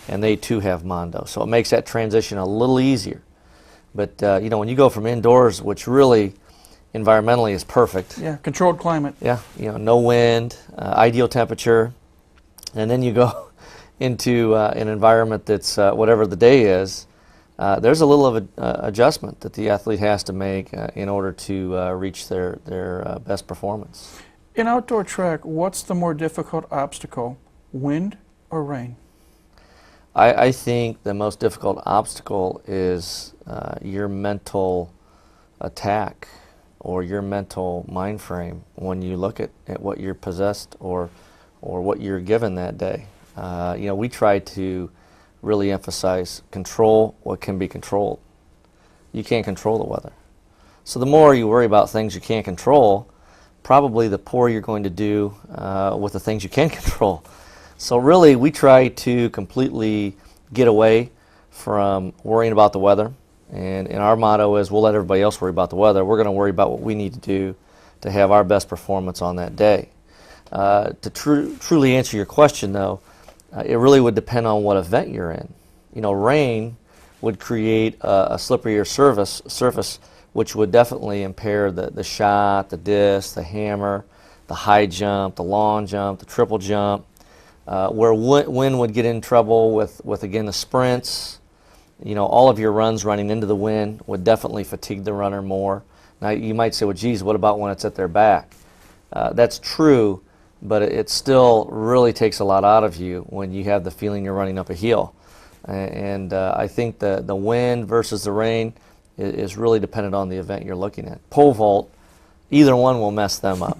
and they too have Mondo. So it makes that transition a little easier. But you know, when you go from indoors, which really environmentally is perfect. Yeah, controlled climate. Yeah, you know, no wind, ideal temperature, and then you go into an environment that's whatever the day is, there's a little of an adjustment that the athlete has to make in order to reach their best performance. In outdoor track, what's the more difficult obstacle, wind or rain? I think the most difficult obstacle is your mental attack or your mental mind frame when you look at what you're possessed or what you're given that day. You know, we try to really emphasize control what can be controlled. You can't control the weather. So the more you worry about things you can't control, probably the poorer you're going to do with the things you can control. So really, we try to completely get away from worrying about the weather. And our motto is, we'll let everybody else worry about the weather. We're going to worry about what we need to do to have our best performance on that day. To truly answer your question, though, it really would depend on what event you're in. You know, rain would create a slipperier surface, which would definitely impair the shot, the disc, the hammer, the high jump, the long jump, the triple jump. Where wind would get in trouble with again, the sprints. You know, all of your runs running into the wind would definitely fatigue the runner more. Now, you might say, well, geez, what about when it's at their back? That's true, but it still really takes a lot out of you when you have the feeling you're running up a hill. And I think the wind versus the rain is really dependent on the event you're looking at. Pole vault, either one will mess them up.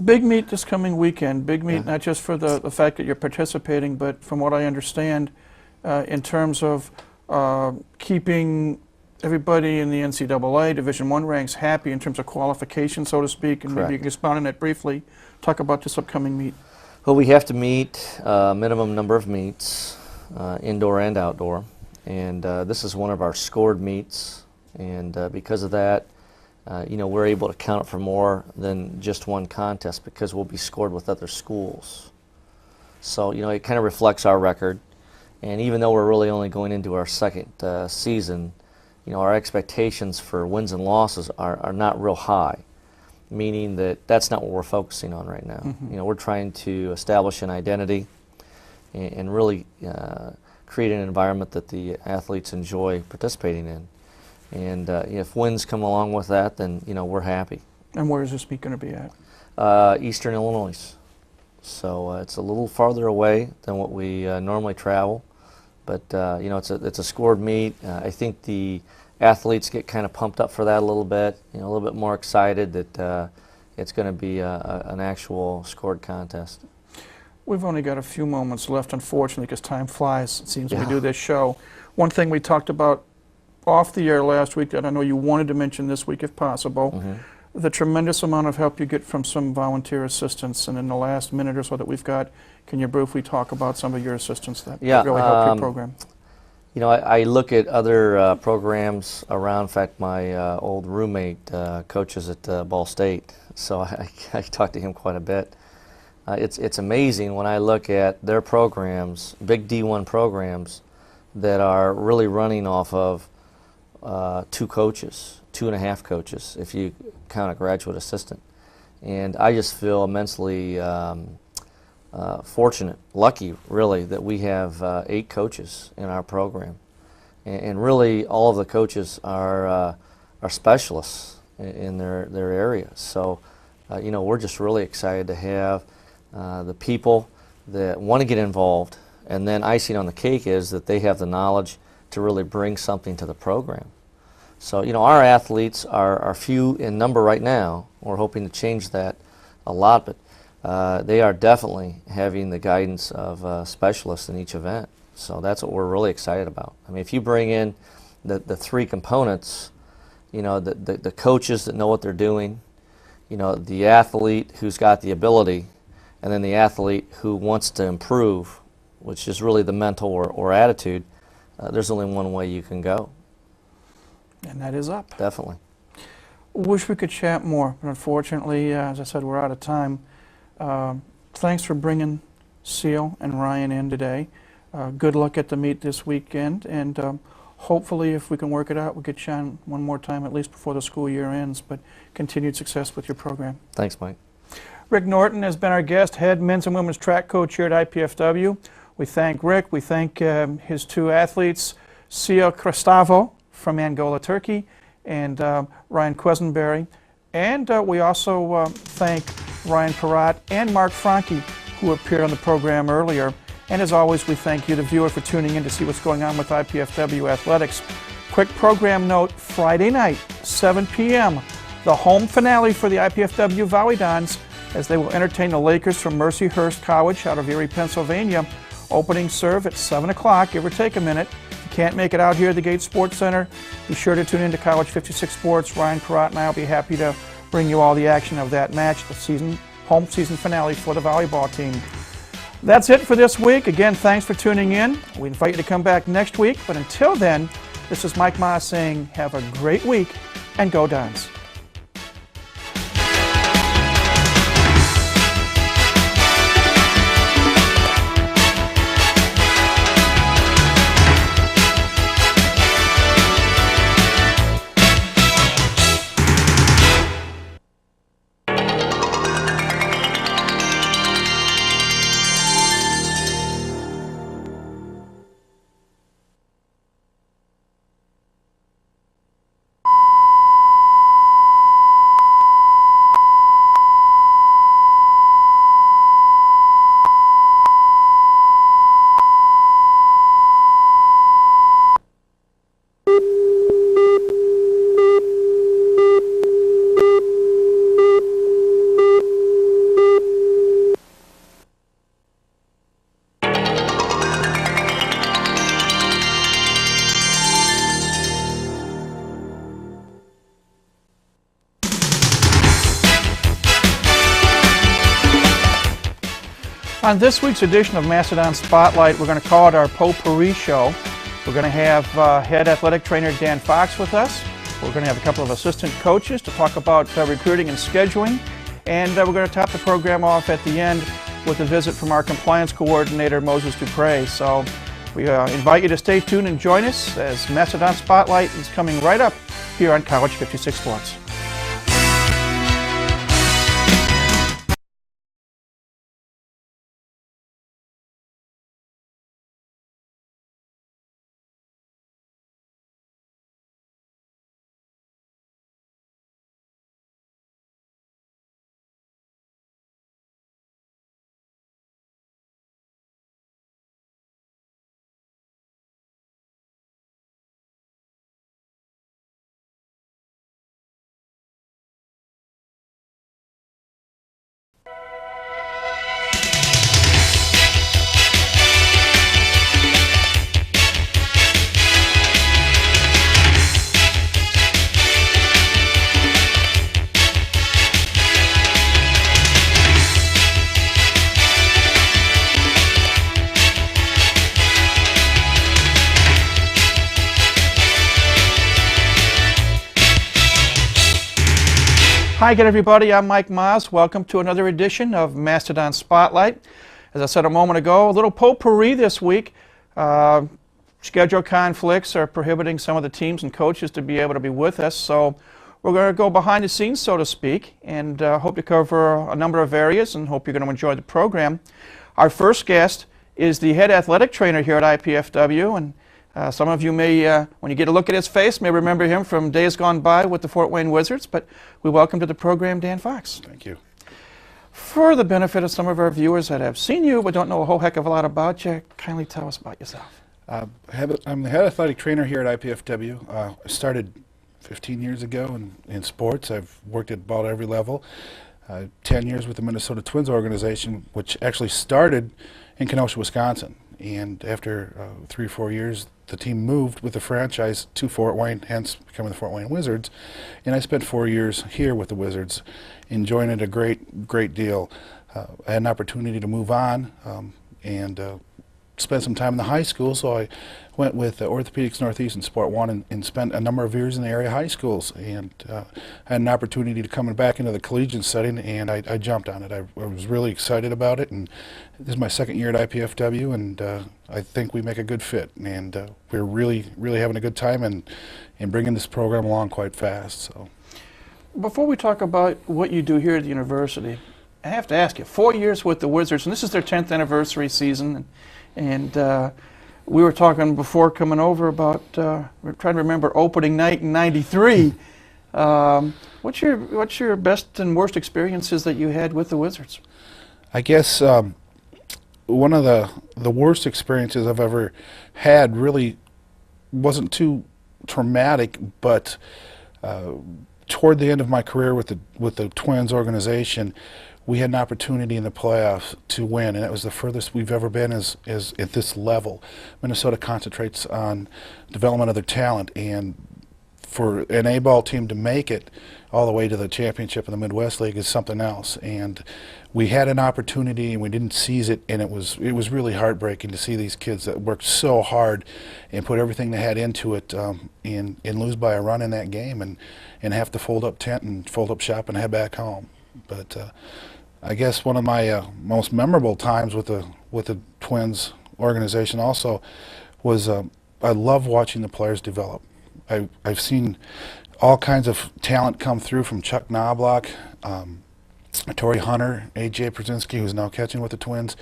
Big meet this coming weekend. Big meet not just for the fact that you're participating, but from what I understand, in terms of keeping everybody in the NCAA Division I ranks happy in terms of qualification, so to speak, and maybe you can expound on that briefly. Talk about this upcoming meet. Well, we have to meet a minimum number of meets, indoor and outdoor, and this is one of our scored meets, and because of that, we're able to count for more than just one contest because we'll be scored with other schools. So, it kind of reflects our record, and even though we're really only going into our second season, our expectations for wins and losses are not real high, meaning that that's not what we're focusing on right now. We're trying to establish an identity and really create an environment that the athletes enjoy participating in. And if wins come along with that, then we're happy. And where is this meet going to be at? Eastern Illinois. So it's a little farther away than what we normally travel, but it's a scored meet. I think the athletes get kind of pumped up for that a little bit, a little bit more excited that it's going to be an actual scored contest. We've only got a few moments left, unfortunately, because time flies, it seems, when we do this show. One thing we talked about off the air last week that I know you wanted to mention this week if possible, the tremendous amount of help you get from some volunteer assistants. And in the last minute or so that we've got, can you briefly talk about some of your assistants that really help your program? I look at other programs around. In fact, my old roommate coaches at Ball State, so I talk to him quite a bit. It's amazing when I look at their programs, big D1 programs, that are really running off of 2 coaches, 2.5 coaches, if you count a graduate assistant. And I just feel immensely fortunate, lucky, really, that we have 8 coaches in our program. And really, all of the coaches are specialists in their areas. So, we're just really excited to have the people that want to get involved. And then icing on the cake is that they have the knowledge to really bring something to the program. So, our athletes are few in number right now. We're hoping to change that a lot, but they are definitely having the guidance of specialists in each event. So that's what we're really excited about. I mean, if you bring in the 3 components, the coaches that know what they're doing, the athlete who's got the ability, and then the athlete who wants to improve, which is really the mental or attitude, there's only one way you can go. And that is up. Definitely. Wish we could chat more, but unfortunately, as I said, we're out of time. Thanks for bringing Seal and Ryan in today. Good luck at the meet this weekend, and hopefully, if we can work it out, we'll get you on one more time, at least before the school year ends, but continued success with your program. Thanks, Mike. Rick Norton has been our guest, head men's and women's track coach here at IPFW. We thank Rick. We thank his 2 athletes, Seal Cristavo from Angola, Turkey, and Ryan Quesenberry. And we also thank Ryan Peratt and Mark Franke, who appeared on the program earlier. And as always, we thank you, the viewer, for tuning in to see what's going on with IPFW athletics. Quick program note, Friday night, 7 p.m., the home finale for the IPFW Mastodons, as they will entertain the Lakers from Mercyhurst College out of Erie, Pennsylvania. Opening serve at 7 o'clock, give or take a minute. If you can't make it out here at the Gates Sports Center, be sure to tune in to College 56 Sports. Ryan Peratt and I will be happy to bring you all the action of that match, the home season finale for the volleyball team. That's it for this week. Again, thanks for tuning in. We invite you to come back next week, but until then, this is Mike Ma saying have a great week and go Dons. On this week's edition of Mastodon Spotlight, we're going to call it our Potpourri Show. We're going to have head athletic trainer Dan Fox with us. We're going to have a couple of assistant coaches to talk about recruiting and scheduling. And we're going to top the program off at the end with a visit from our compliance coordinator, Moses Dupre. So we invite you to stay tuned and join us as Mastodon Spotlight is coming right up here on College 56 Sports. Hi again, everybody. I'm Mike Maas. Welcome to another edition of Mastodon Spotlight. As I said a moment ago, a little potpourri this week. Schedule conflicts are prohibiting some of the teams and coaches to be able to be with us, so we're going to go behind the scenes, so to speak, and hope to cover a number of areas and hope you're going to enjoy the program. Our first guest is the head athletic trainer here at IPFW, and some of you may, when you get a look at his face, may remember him from days gone by with the Fort Wayne Wizards, but we welcome to the program Dan Fox. Thank you. For the benefit of some of our viewers that have seen you but don't know a whole heck of a lot about you, kindly tell us about yourself. I'm the head athletic trainer here at IPFW. I started 15 years ago in sports. I've worked at about every level. 10 years with the Minnesota Twins organization, which actually started in Kenosha, Wisconsin. And after 3 or 4 years, the team moved with the franchise to Fort Wayne, hence becoming the Fort Wayne Wizards. And I spent 4 years here with the Wizards, enjoying it a great deal. I had an opportunity to move on and spend some time in the high school, so I went with Orthopedics Northeast and Sport One and spent a number of years in the area high schools, and had an opportunity to come back into the collegiate setting, and I jumped on it. I was really excited about it, and this is my second year at IPFW, and I think we make a good fit, and we're really having a good time and bringing this program along quite fast. So, before we talk about what you do here at the university, I have to ask you, 4 years with the Wizards, and this is their 10th anniversary season, and we were talking before coming over about, we're trying to remember opening night in '93. What's your best and worst experiences that you had with the Wizards? I guess one of the worst experiences I've ever had really wasn't too traumatic, but toward the end of my career with the Twins organization, we had an opportunity in the playoffs to win, and it was the furthest we've ever been as at this level. Minnesota concentrates on development of their talent, and for an A-ball team to make it all the way to the championship of the Midwest League is something else. And we had an opportunity and we didn't seize it, and it was really heartbreaking to see these kids that worked so hard and put everything they had into it and lose by a run in that game and have to fold up tent and fold up shop and head back home. But I guess one of my most memorable times with the Twins organization also was I love watching the players develop. I've seen all kinds of talent come through, from Chuck Knobloch, Torrey Hunter, A.J. Brzezinski, who's now catching with the Twins,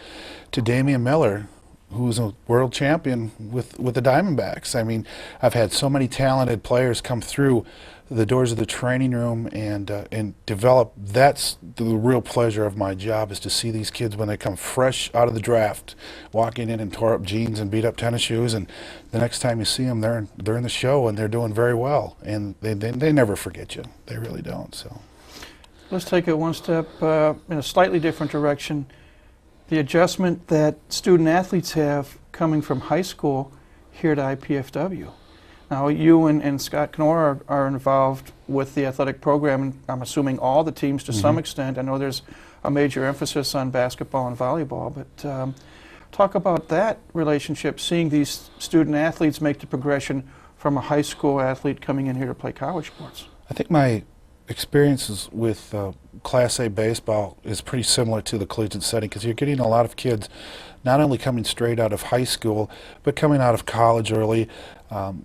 to Damian Miller, who's a world champion with the Diamondbacks. I mean, I've had so many talented players come through the doors of the training room and develop. That's the real pleasure of my job, is to see these kids when they come fresh out of the draft, walking in tore up jeans and beat up tennis shoes, and the next time you see them, they're in the show and they're doing very well, and they never forget you. They really don't. So let's take it one step in a slightly different direction. The adjustment that student athletes have coming from high school here at IPFW. Now, you and Scott Knorr are involved with the athletic program, and I'm assuming all the teams to some extent. I know there's a major emphasis on basketball and volleyball. But talk about that relationship, seeing these student athletes make the progression from a high school athlete coming in here to play college sports. I think my experiences with Class A baseball is pretty similar to the collegiate setting, because you're getting a lot of kids not only coming straight out of high school, but coming out of college early.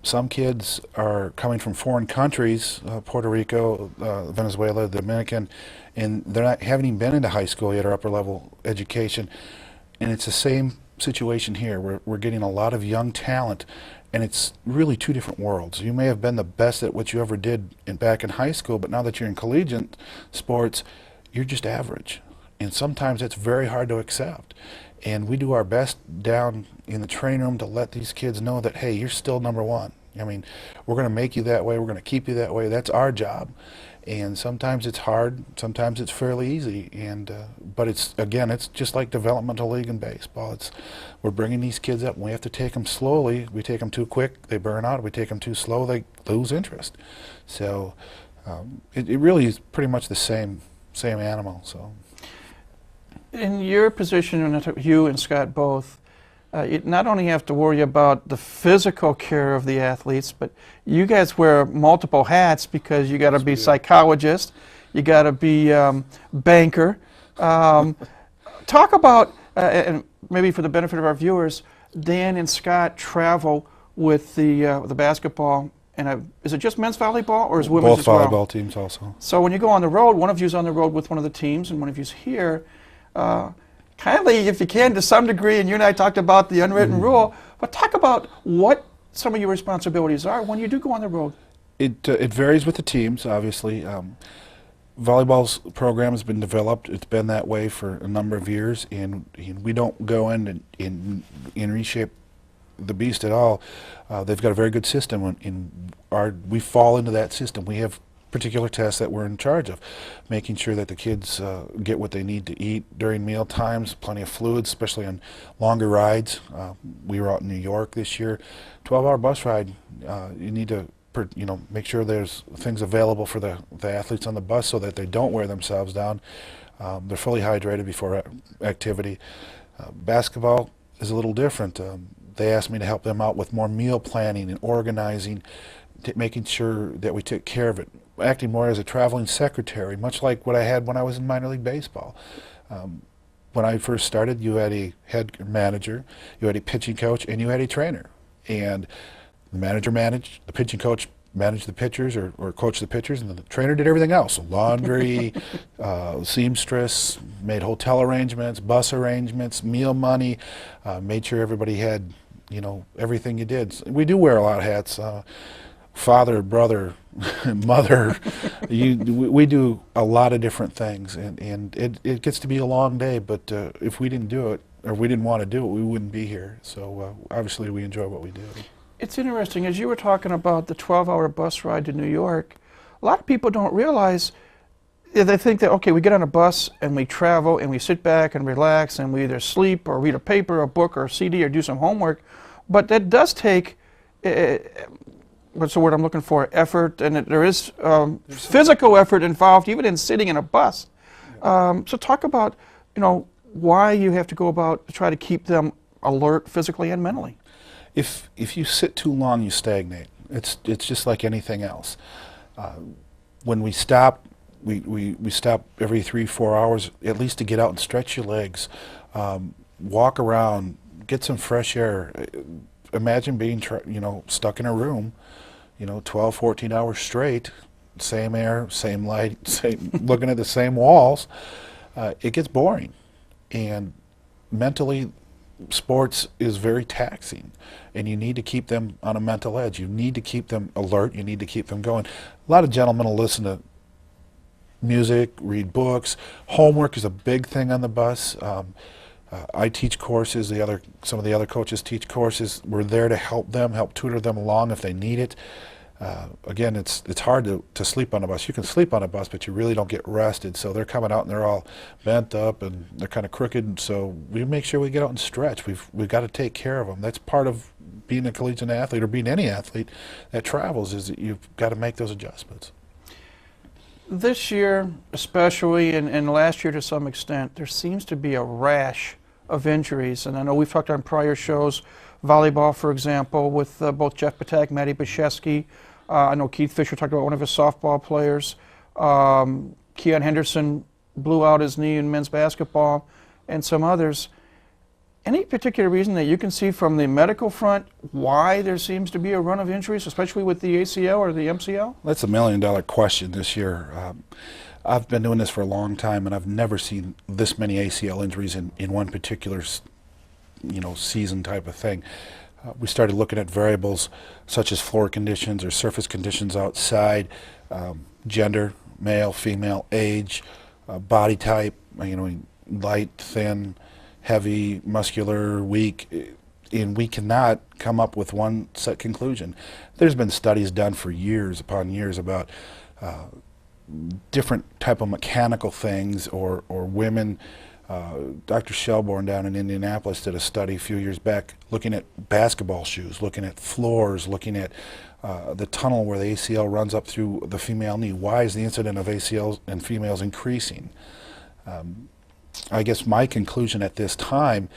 Some kids are coming from foreign countries, Puerto Rico, Venezuela, Dominican, and haven't even been into high school yet or upper level education. And it's the same situation here. We're getting a lot of young talent, and it's really two different worlds. You may have been the best at what you ever did back in high school, but now that you're in collegiate sports, you're just average. And sometimes it's very hard to accept. And we do our best down in the training room to let these kids know that, hey, you're still number one. I mean, we're going to make you that way. We're going to keep you that way. That's our job. And sometimes it's hard. Sometimes it's fairly easy. And but it's, again, it's just like developmental league in baseball. We're bringing these kids up, and we have to take them slowly. We take them too quick, they burn out. We take them too slow, they lose interest. So it really is pretty much the same animal. So. In your position, and you and Scott both, you not only have to worry about the physical care of the athletes, but you guys wear multiple hats, because you got to be psychologist, you got to be banker. Talk about, and maybe for the benefit of our viewers, Dan and Scott travel with the basketball, and is it just men's volleyball or is women's as well? Both volleyball teams also. So when you go on the road, one of you's on the road with one of the teams, and one of you's here. Kindly, if you can, to some degree, and you and I talked about the unwritten rule, but talk about what some of your responsibilities are when you do go on the road. It varies with the teams, obviously. Volleyball's program has been developed. It's been that way for a number of years, and we don't go in and reshape the beast at all. They've got a very good system, we fall into that system. We have particular tests that we're in charge of, making sure that the kids get what they need to eat during meal times, plenty of fluids, especially on longer rides. We were out in New York this year, 12-hour bus ride. You need to make sure there's things available for the athletes on the bus so that they don't wear themselves down. They're fully hydrated before activity. Basketball is a little different. They asked me to help them out with more meal planning and organizing, making sure that we took care of it, acting more as a traveling secretary, much like what I had when I was in minor league baseball. When I first started, you had a head manager, you had a pitching coach, and you had a trainer. And the manager managed, the pitching coach managed the pitchers or coached the pitchers, and the trainer did everything else. Laundry, seamstress, made hotel arrangements, bus arrangements, meal money, made sure everybody had, everything you did. We do wear a lot of hats. Father, brother, mother, we do a lot of different things, and it gets to be a long day, but if we didn't do it, or we didn't want to do it, we wouldn't be here. So obviously we enjoy what we do. It's interesting, as you were talking about the 12-hour bus ride to New York, a lot of people don't realize, they think that, okay, we get on a bus and we travel and we sit back and relax and we either sleep or read a paper, a book, or a CD, or do some homework, but that does take what's the word I'm looking for? Effort, and there is physical effort involved, even in sitting in a bus. So talk about, why you have to go about to try to keep them alert physically and mentally. If you sit too long, you stagnate. It's just like anything else. When we stop, we stop every 3-4 hours, at least to get out and stretch your legs, walk around, get some fresh air. Imagine being stuck in a room, 12, 14 hours straight, same air, same light, looking at the same walls. It gets boring, and mentally, sports is very taxing, and you need to keep them on a mental edge. You need to keep them alert. You need to keep them going. A lot of gentlemen will listen to music, read books. Homework is a big thing on the bus. I teach courses. Some of the other coaches teach courses. We're there to help them, help tutor them along if they need it. Again, it's hard to sleep on a bus. You can sleep on a bus, but you really don't get rested. So they're coming out and they're all bent up and they're kind of crooked. So we make sure we get out and stretch. We've got to take care of them. That's part of being a collegiate athlete, or being any athlete that travels, is that you've got to make those adjustments. This year, especially, and last year to some extent, there seems to be a rash of injuries. And I know we've talked on prior shows, volleyball, for example, with both Jeff Patak, Matty Bashesky. I know Keith Fisher talked about one of his softball players. Keon Henderson blew out his knee in men's basketball, and some others. Any particular reason that you can see from the medical front why there seems to be a run of injuries, especially with the ACL or the MCL? That's $1 million question this year. I've been doing this for a long time, and I've never seen this many ACL injuries in one particular, season type of thing. We started looking at variables such as floor conditions or surface conditions outside, gender, male, female, age, body type, light, thin, heavy, muscular, weak, and we cannot come up with one set conclusion. There's been studies done for years upon years about different type of mechanical things or women. Dr. Shelbourne down in Indianapolis did a study a few years back looking at basketball shoes, looking at floors, looking at the tunnel where the ACL runs up through the female knee. Why is the incidence of ACLs in females increasing? I guess my conclusion at this time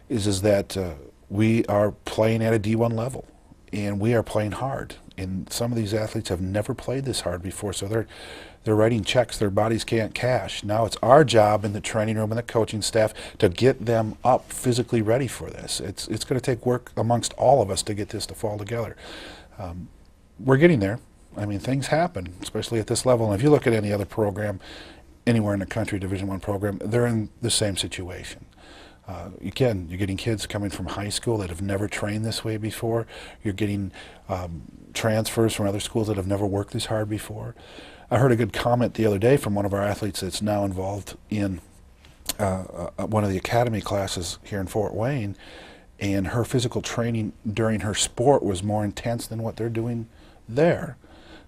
is that we are playing at a D1 level, and we are playing hard. And some of these athletes have never played this hard before, so they're writing checks their bodies can't cash. Now it's our job in the training room and the coaching staff to get them up physically ready for this. It's going to take work amongst all of us to get this to fall together. We're getting there. I mean, things happen, especially at this level. And if you look at any other program anywhere in the country, Division I program, they're in the same situation. Again, you're getting kids coming from high school that have never trained this way before. You're getting transfers from other schools that have never worked this hard before. I heard a good comment the other day from one of our athletes that's now involved in one of the academy classes here in Fort Wayne, and her physical training during her sport was more intense than what they're doing there.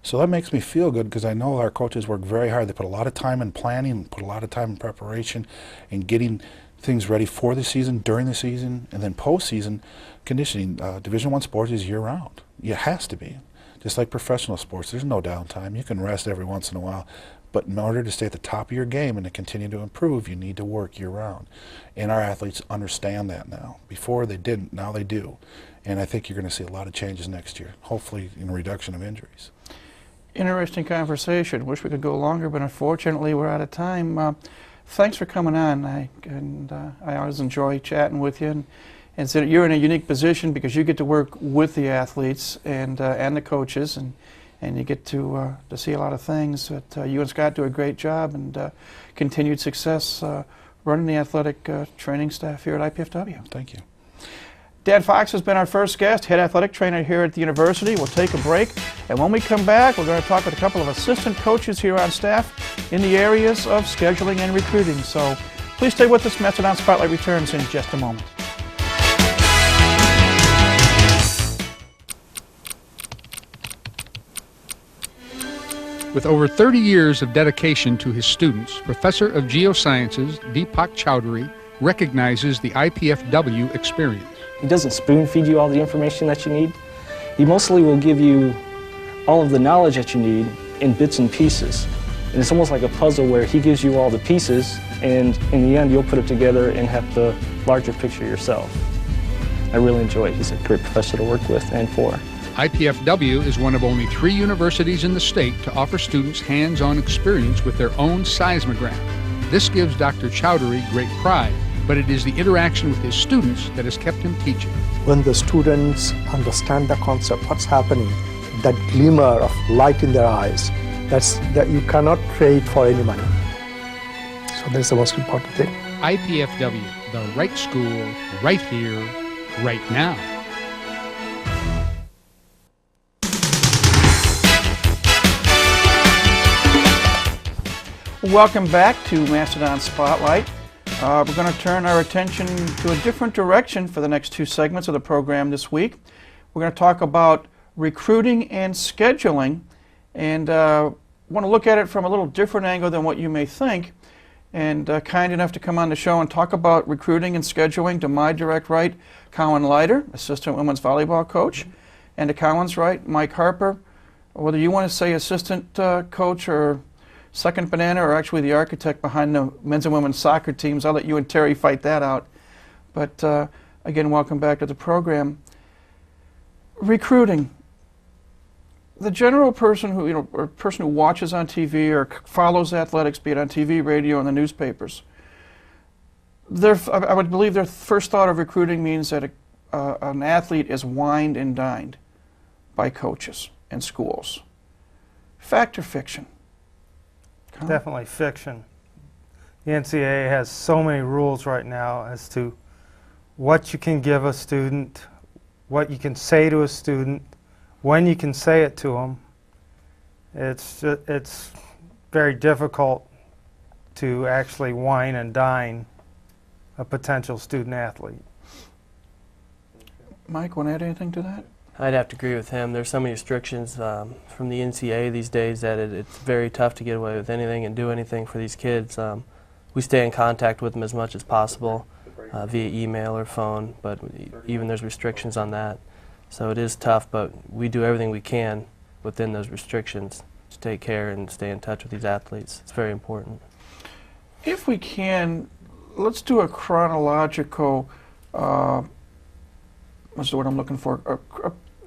So that makes me feel good because I know our coaches work very hard. They put a lot of time in planning, put a lot of time in preparation, and getting things ready for the season, during the season, and then postseason conditioning. Division I sports is year-round. It has to be. Just like professional sports, there's no downtime. You can rest every once in a while, but in order to stay at the top of your game and to continue to improve, you need to work year-round. And our athletes understand that now. Before they didn't, now they do. And I think you're going to see a lot of changes next year, hopefully in reduction of injuries. Interesting conversation. Wish we could go longer, but unfortunately we're out of time. Thanks for coming on. I always enjoy chatting with you, and so you're in a unique position because you get to work with the athletes and the coaches, and you get to see a lot of things. But you and Scott do a great job, and continued success running the athletic training staff here at IPFW. Thank you. Dan Fox has been our first guest, head athletic trainer here at the university. We'll take a break, and when we come back, we're going to talk with a couple of assistant coaches here on staff in the areas of scheduling and recruiting. So please stay with us. Mastodon Spotlight returns in just a moment. With over 30 years of dedication to his students, Professor of Geosciences Deepak Chowdhury recognizes the IPFW experience. He doesn't spoon feed you all the information that you need. He mostly will give you all of the knowledge that you need in bits and pieces. And it's almost like a puzzle where he gives you all the pieces, and in the end you'll put it together and have the larger picture yourself. I really enjoy it. He's a great professor to work with and for. IPFW is one of only 3 universities in the state to offer students hands-on experience with their own seismograph. This gives Dr. Chowdhury great pride, but it is the interaction with his students that has kept him teaching. When the students understand the concept, what's happening, that glimmer of light in their eyes, that you cannot trade for any money. So that's the most important thing. IPFW, the right school, right here, right now. Welcome back to Mastodon Spotlight. We're going to turn our attention to a different direction for the next 2 segments of the program this week. We're going to talk about recruiting and scheduling, and want to look at it from a little different angle than what you may think. And kind enough to come on the show and talk about recruiting and scheduling to my direct right, Colin Leiter, assistant women's volleyball coach, and to Colin's right, Mike Harper. Whether you want to say assistant coach or second banana, or actually the architect behind the men's and women's soccer teams. I'll let you and Terry fight that out. But again, welcome back to the program. Recruiting. The general person who, or person who watches on TV or follows athletics, be it on TV, radio, and the newspapers, I would believe their first thought of recruiting means that an athlete is wined and dined by coaches and schools. Fact or fiction? Definitely fiction. The NCAA has so many rules right now as to what you can give a student, what you can say to a student, when you can say it to them. It's very difficult to actually wine and dine a potential student athlete. Mike, want to add anything to that? I'd have to agree with him. There's so many restrictions from the NCAA these days that it's very tough to get away with anything and do anything for these kids. We stay in contact with them as much as possible via email or phone, but even there's restrictions on that. So it is tough, but we do everything we can within those restrictions to take care and stay in touch with these athletes. It's very important. If we can, let's do a chronological, what's the word I'm looking for?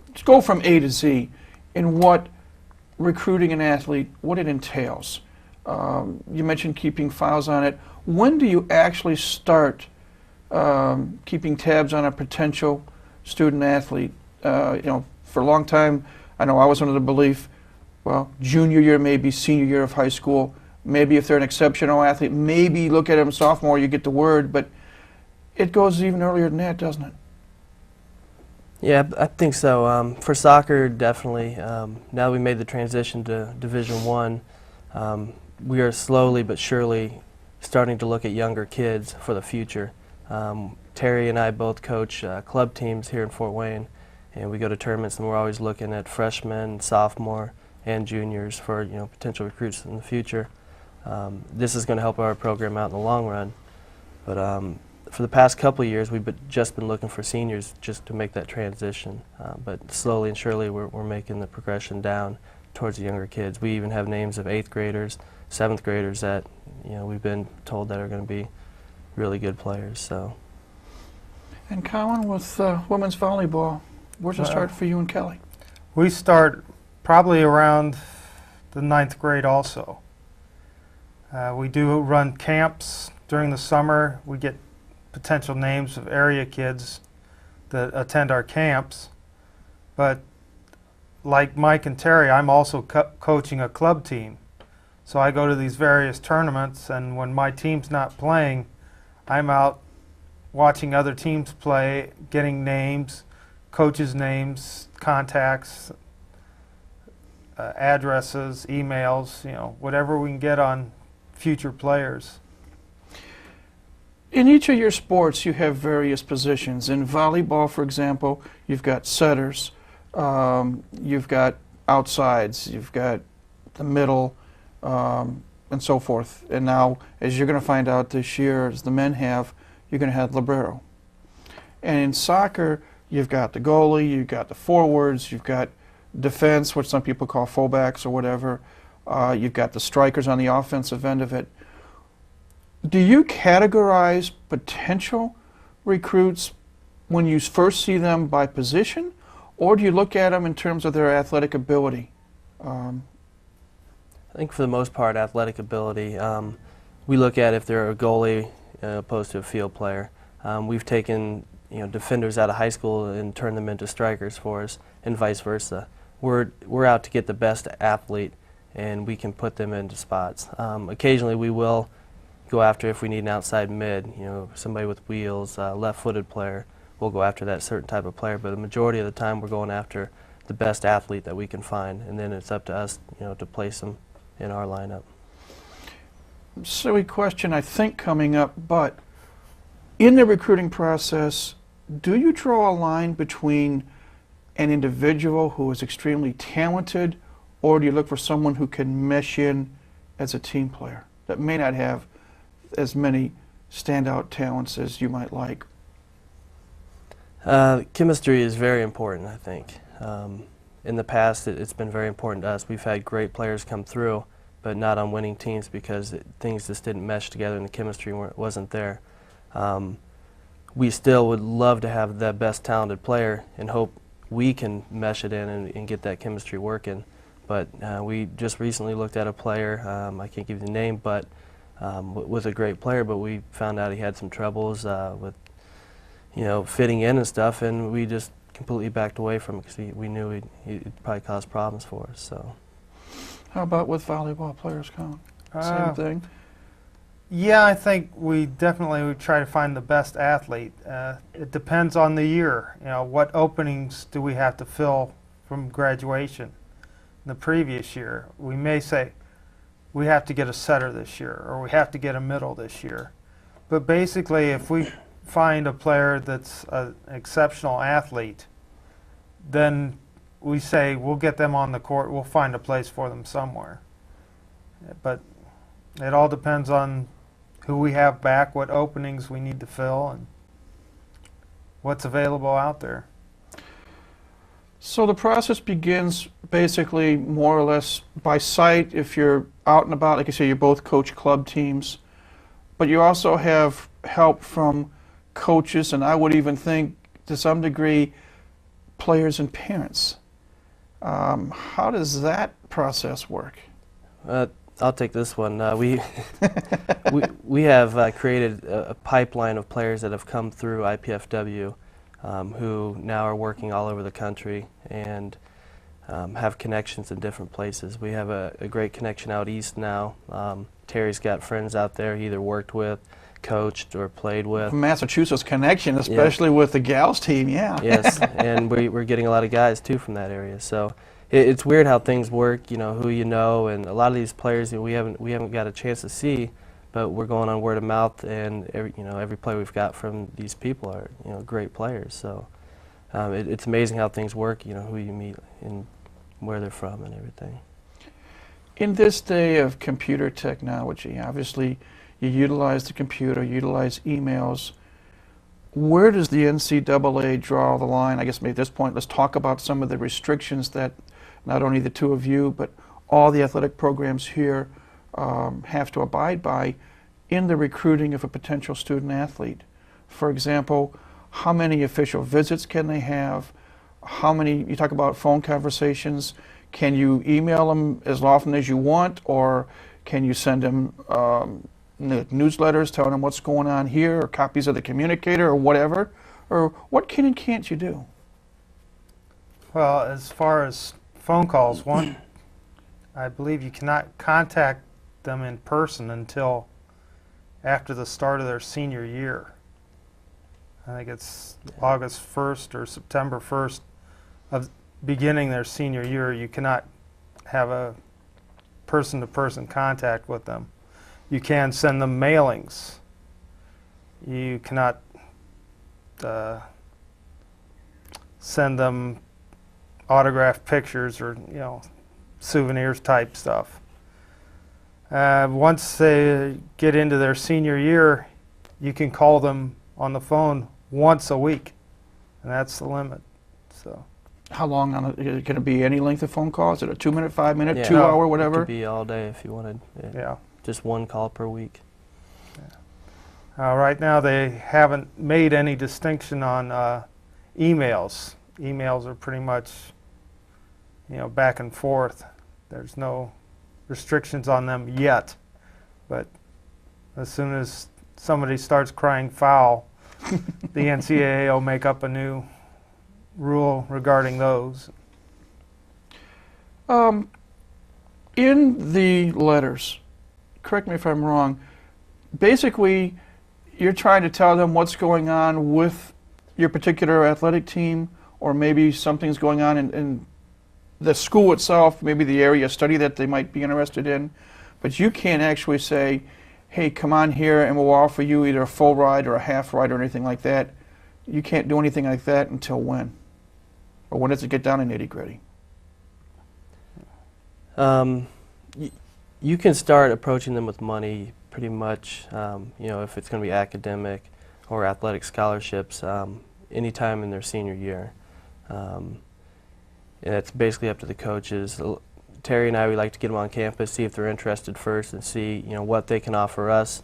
Let's go from A to Z in what recruiting an athlete, what it entails. You mentioned keeping files on it. When do you actually start keeping tabs on a potential student athlete? For a long time, I know I was under the belief, well, junior year, maybe senior year of high school. Maybe if they're an exceptional athlete, maybe look at them sophomore, you get the word, but it goes even earlier than that, doesn't it? Yeah, I think so. For soccer, definitely. Now we made the transition to Division I, we are slowly but surely starting to look at younger kids for the future. Terry and I both coach club teams here in Fort Wayne, and we go to tournaments, and we're always looking at freshmen, sophomore, and juniors for potential recruits in the future. This is going to help our program out in the long run, but for the past couple of years, we've just been looking for seniors just to make that transition. But slowly and surely, we're making the progression down towards the younger kids. We even have names of 8th graders, 7th graders that we've been told that are going to be really good players. So. And Colin, with women's volleyball, where's it start for you and Kelly? We start probably around the 9th grade also. We do run camps during the summer. We get potential names of area kids that attend our camps. But like Mike and Terry, I'm also coaching a club team. So I go to these various tournaments, and when my team's not playing, I'm out watching other teams play, getting names, coaches' names, contacts, addresses, emails, whatever we can get on future players. In each of your sports, you have various positions. In volleyball, for example, you've got setters, you've got outsides, you've got the middle, and so forth. And now, as you're going to find out this year, as the men have, you're going to have libero. And in soccer, you've got the goalie, you've got the forwards, you've got defense, which some people call fullbacks or whatever. You've got the strikers on the offensive end of it. Do you categorize potential recruits when you first see them by position, or do you look at them in terms of their athletic ability? I think for the most part, athletic ability. We look at if they're a goalie opposed to a field player. We've taken defenders out of high school and turned them into strikers for us, and vice versa. We're out to get the best athlete, and we can put them into spots. Occasionally we will go after, if we need an outside mid, somebody with wheels, left-footed player, we'll go after that certain type of player. But the majority of the time we're going after the best athlete that we can find, and then it's up to us to place them in our lineup. Silly question, I think, coming up, but in the recruiting process, do you draw a line between an individual who is extremely talented, or do you look for someone who can mesh in as a team player that may not have as many standout talents as you might like? Chemistry is very important, I think. In the past, it's been very important to us. We've had great players come through, but not on winning teams because things just didn't mesh together and the chemistry wasn't there. We still would love to have the best talented player and hope we can mesh it in and get that chemistry working. But we just recently looked at a player, I can't give you the name, but was a great player, but we found out he had some troubles with, fitting in and stuff, and we just completely backed away from it because we knew he'd probably cause problems for us. So, how about with volleyball players, Colin? Same thing. Yeah, I think we definitely would try to find the best athlete. It depends on the year. What openings do we have to fill from graduation? In the previous year, we may say we have to get a setter this year, or we have to get a middle this year. But basically, if we find a player that's an exceptional athlete, then we say we'll get them on the court, we'll find a place for them somewhere. But it all depends on who we have back, what openings we need to fill, and what's available out there. So the process begins basically more or less by sight if you're out and about. Like you say, you both coach club teams, but you also have help from coaches, and I would even think to some degree players and parents. How does that process work? I'll take this one. We have created a pipeline of players that have come through IPFW who now are working all over the country and have connections in different places. We have a great connection out east now. Terry's got friends out there he either worked with, coached, or played with. Massachusetts connection, especially with the gals team, yeah. Yes, and we're getting a lot of guys too from that area. So it's weird how things work, who you know, and a lot of these players we haven't got a chance to see, but we're going on word of mouth, and every player we've got from these people are great players. So it's amazing how things work, who you meet and where they're from and everything. In this day of computer technology, obviously you utilize the computer, utilize emails. Where does the NCAA draw the line? I guess maybe at this point let's talk about some of the restrictions that not only the two of you, but all the athletic programs here have to abide by in the recruiting of a potential student athlete. For example, how many official visits can they have? How many, you talk about phone conversations, can you email them as often as you want, or can you send them newsletters telling them what's going on here, or copies of the communicator, or whatever? Or what can and can't you do? Well, as far as phone calls, one, I believe you cannot contact them in person until after the start of their senior year. I think it's August 1st or September 1st of beginning their senior year. You cannot have a person-to-person contact with them. You can send them mailings. You cannot send them autographed pictures or souvenirs type stuff. Once they get into their senior year, you can call them on the phone once a week, and that's the limit. So, how long can it be? Any length of phone call? Is it a 2-minute, 5-minute, 2-hour, whatever? It could be all day if you wanted. Yeah. Just one call per week. Yeah. Right now they haven't made any distinction on emails. Emails are pretty much, back and forth. There's no restrictions on them yet, but as soon as somebody starts crying foul, the NCAA will make up a new rule regarding those. In the letters, correct me if I'm wrong, basically you're trying to tell them what's going on with your particular athletic team, or maybe something's going on in the school itself, maybe the area of study that they might be interested in, but you can't actually say, hey, come on here and we'll offer you either a full ride or a half ride or anything like that. You can't do anything like that until when? Or when does it get down to nitty-gritty? You can start approaching them with money pretty much, if it's going to be academic or athletic scholarships, anytime in their senior year. And it's basically up to the coaches. Terry and I, we like to get them on campus, see if they're interested first, and see what they can offer us,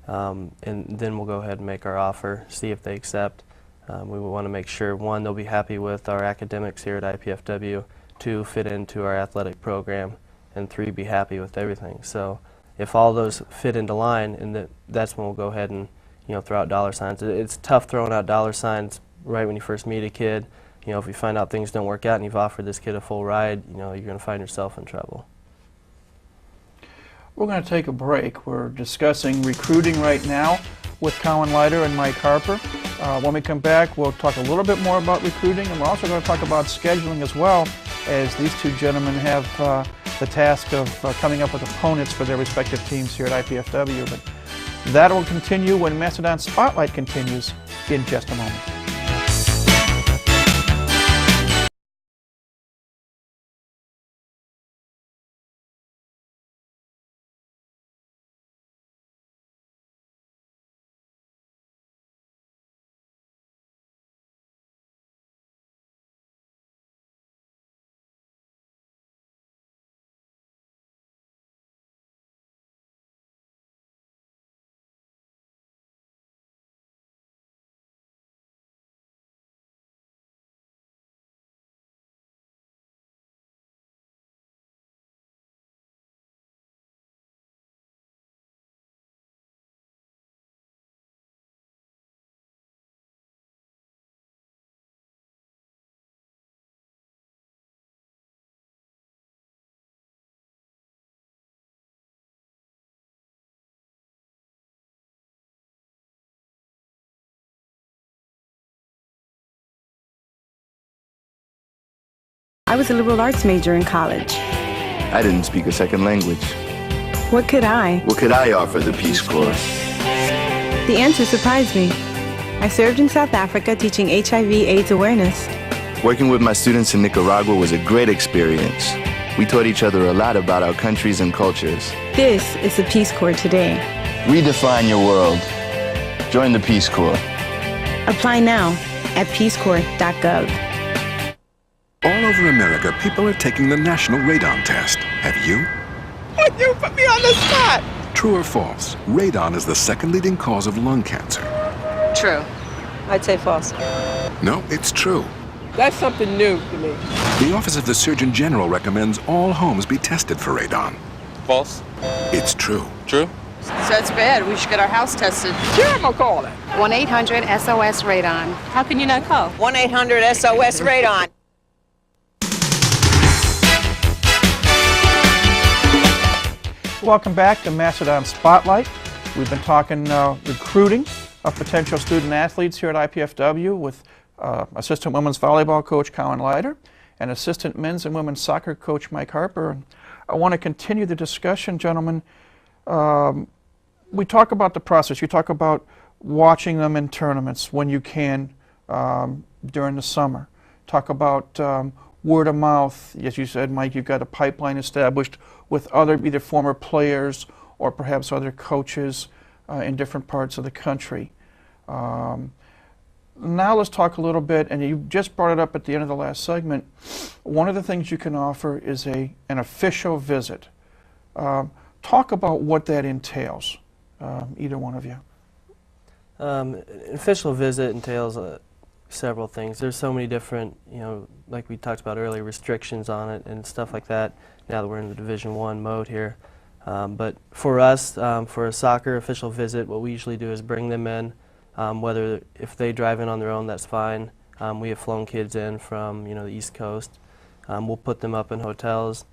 and then we'll go ahead and make our offer, see if they accept. We want to make sure, one, they'll be happy with our academics here at IPFW, two, fit into our athletic program, and three, be happy with everything. So if all those fit into line, and that's when we'll go ahead and throw out dollar signs. It's tough throwing out dollar signs right when you first meet a kid. If you find out things don't work out and you've offered this kid a full ride, you're going to find yourself in trouble. We're going to take a break. We're discussing recruiting right now with Colin Leiter and Mike Harper. When we come back, we'll talk a little bit more about recruiting, and we're also going to talk about scheduling as well, as these two gentlemen have the task of coming up with opponents for their respective teams here at IPFW. But that will continue when Mastodon Spotlight continues in just a moment. I was a liberal arts major in college. I didn't speak a second language. What could I? What could I offer the Peace Corps? The answer surprised me. I served in South Africa teaching HIV/AIDS awareness. Working with my students in Nicaragua was a great experience. We taught each other a lot about our countries and cultures. This is the Peace Corps today. Redefine your world. Join the Peace Corps. Apply now at peacecorps.gov. All over America, people are taking the National Radon Test. Have you? You put me on the spot! True or false? Radon is the second leading cause of lung cancer. True. I'd say false. No, it's true. That's something new to me. The Office of the Surgeon General recommends all homes be tested for radon. False. It's true. True. So it's bad. We should get our house tested. Sure, I'm gonna call it. 1-800-SOS-RADON. How can you not call? 1-800-SOS-RADON. Welcome back to Mastodon Spotlight. We've been talking recruiting of potential student athletes here at IPFW with assistant women's volleyball coach Colin Leiter and assistant men's and women's soccer coach Mike Harper. I want to continue the discussion, gentlemen. We talk about the process. You talk about watching them in tournaments when you can during the summer. Talk about word of mouth. As you said, Mike, you've got a pipeline established with other either former players or perhaps other coaches in different parts of the country. Now let's talk a little bit, and you just brought it up at the end of the last segment. One of the things you can offer is an official visit. Talk about what that entails, either one of you. An official visit entails several things. There's so many different, like we talked about earlier, restrictions on it and stuff like that, now that we're in the Division I mode here. But for us, for a soccer official visit, what we usually do is bring them in. Whether if they drive in on their own, that's fine. We have flown kids in from the East Coast. We'll put them up in hotels.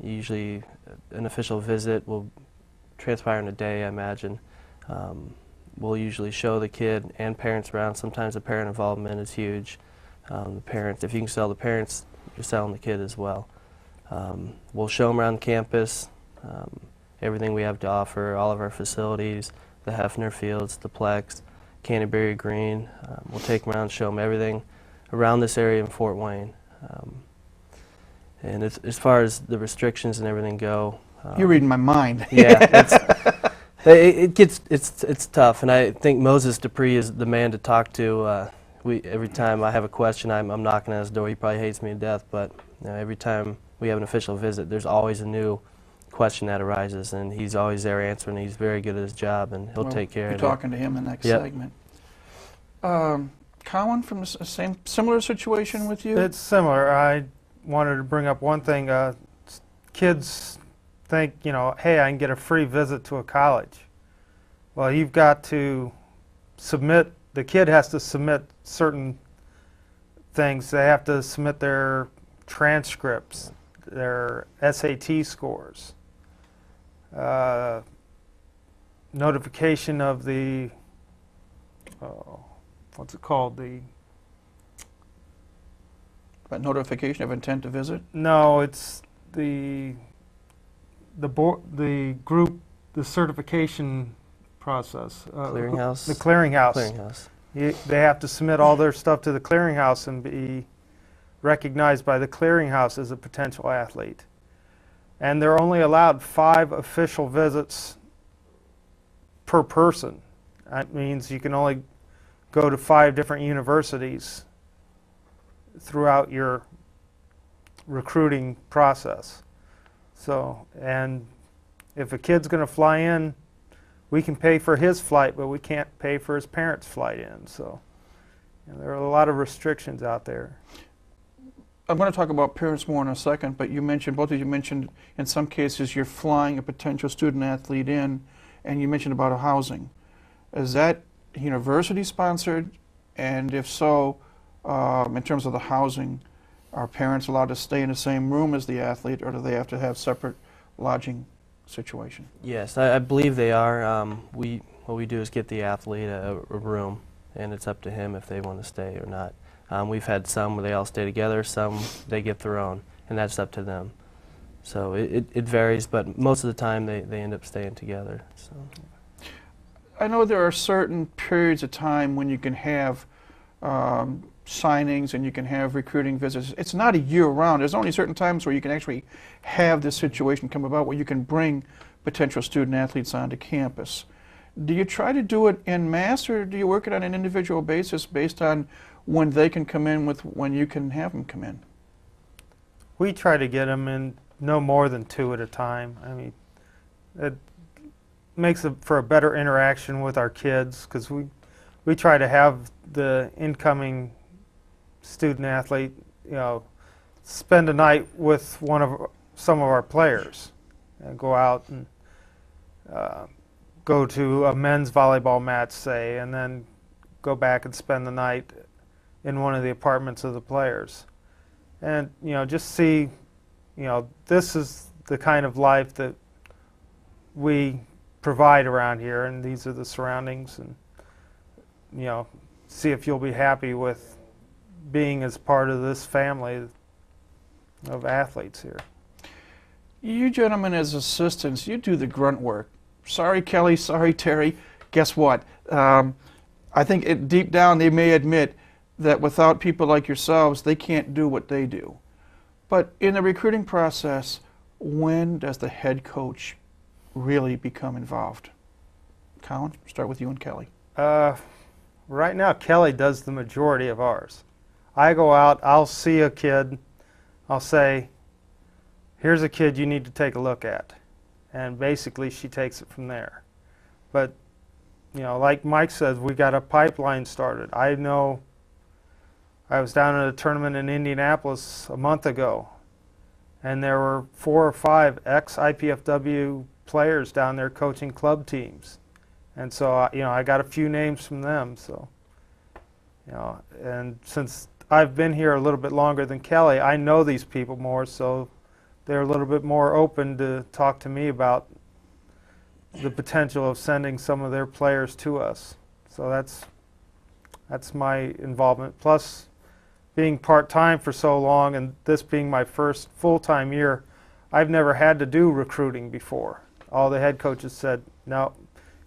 Usually an official visit will transpire in a day, I imagine. We'll usually show the kid and parents around. Sometimes the parent involvement is huge. The parents, if you can sell the parents, you're selling the kid as well. We'll show them around campus, everything we have to offer, all of our facilities, the Hefner Fields, the Plex, Canterbury Green. We'll take them around, show them everything around this area in Fort Wayne. And as far as the restrictions and everything go, you're reading my mind. Yeah, it's tough, and I think Moses Dupree is the man to talk to. Every time I have a question, I'm knocking at his door. He probably hates me to death, but every time we have an official visit, there's always a new question that arises, and he's always there answering. He's very good at his job, and he'll take care of it. You're talking to him in the next Yep. segment. Colin, from the similar situation with you? It's similar. I wanted to bring up one thing. Kids think, you know, hey, I can get a free visit to a college. Well, you've got to submit, the kid has to submit certain things. They have to submit their transcripts, their SAT scores, notification of the, what's it called? A notification of intent to visit? No, it's the group, the certification process. Clearinghouse? The clearinghouse. Clearinghouse. They have to submit all their stuff to the clearinghouse and be recognized by the clearinghouse as a potential athlete. And they're only allowed 5 official visits per person. That means you can only go to 5 different universities throughout your recruiting process. So, and if a kid's going to fly in, we can pay for his flight, but we can't pay for his parents' flight in. So, you know, there are a lot of restrictions out there. I'm going to talk about parents more in a second, but you mentioned, both of you mentioned, in some cases you're flying a potential student athlete in, and you mentioned about a housing. Is that university sponsored? And if so, in terms of the housing, are parents allowed to stay in the same room as the athlete, or do they have to have separate lodging situation? Yes, I believe they are. What we do is get the athlete a room, and it's up to him if they want to stay or not. We've had some where they all stay together, some they get their own, and that's up to them. So it varies, but most of the time they end up staying together. So. I know there are certain periods of time when you can have signings and you can have recruiting visits. It's not a year-round. There's only certain times where you can actually have this situation come about where you can bring potential student athletes onto campus. Do you try to do it en masse, or do you work it on an individual basis based on when they can come in with when you can have them come in? We try to get them in no more than 2 at a time. I mean, it makes it for a better interaction with our kids, because we try to have the incoming student athlete, you know, spend a night with some of our players, and go out and go to a men's volleyball match, say, and then go back and spend the night in one of the apartments of the players. And, you know, just see, you know, this is the kind of life that we provide around here, and these are the surroundings, and, you know, see if you'll be happy with being as part of this family of athletes here. You gentlemen as assistants, you do the grunt work. Sorry, Kelly, sorry, Terry. Guess what? I think deep down they may admit that without people like yourselves, they can't do what they do. But in the recruiting process, when does the head coach really become involved? Colin, start with you and Kelly. Right now, Kelly does the majority of ours. I go out, I'll see a kid, I'll say, here's a kid you need to take a look at. And basically she takes it from there. But, you know, like Mike says, we got a pipeline started. I know I was down at a tournament in Indianapolis a month ago, and there were 4 or 5 ex-IPFW players down there coaching club teams. And so, you know, I got a few names from them. So, you know, and since I've been here a little bit longer than Kelly, I know these people more, so they're a little bit more open to talk to me about the potential of sending some of their players to us. So that's my involvement. Plus, being part-time for so long, and this being my first full-time year, I've never had to do recruiting before. All the head coaches said, no,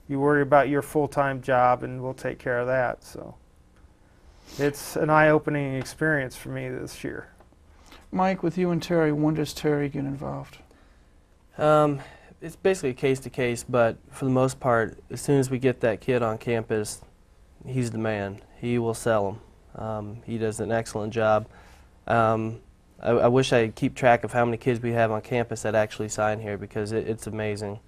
you worry about your full-time job and we'll take care of that. So it's an eye-opening experience for me this year. Mike, with you and Terry, when does Terry get involved? It's basically case to case, but for the most part, as soon as we get that kid on campus, he's the man. He will sell him. He does an excellent job. I wish I could keep track of how many kids we have on campus that actually sign here, because it's amazing.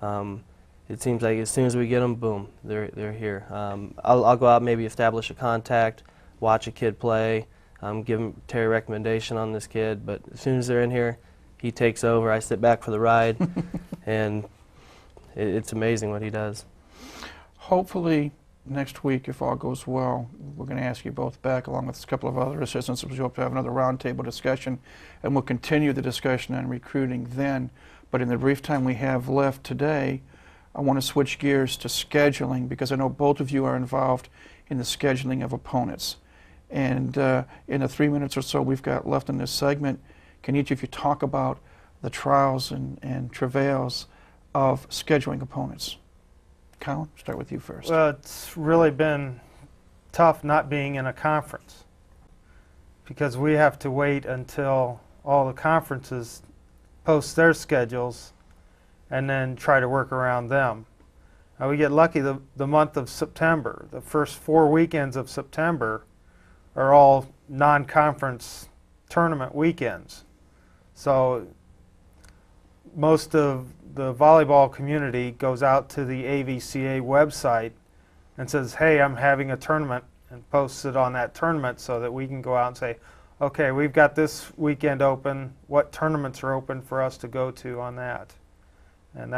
It seems like as soon as we get them, boom, they're here. I'll go out, maybe establish a contact, watch a kid play, give Terry a recommendation on this kid, but as soon as they're in here, he takes over. I sit back for the ride, and it's amazing what he does. Hopefully next week, if all goes well, we're going to ask you both back along with a couple of other assistants. We hope to have another roundtable discussion, and we'll continue the discussion on recruiting then. But in the brief time we have left today, I want to switch gears to scheduling, because I know both of you are involved in the scheduling of opponents. And in the 3 minutes or so we've got left in this segment, can each of you talk about the trials and travails of scheduling opponents? Colin, start with you first. Well, it's really been tough not being in a conference, because we have to wait until all the conferences post their schedules and then try to work around them. Now, we get lucky the month of September. The first 4 weekends of September are all non-conference tournament weekends. So most of the volleyball community goes out to the AVCA website and says, hey, I'm having a tournament, and posts it on that tournament so that we can go out and say, okay, we've got this weekend open. What tournaments are open for us to go to on that? And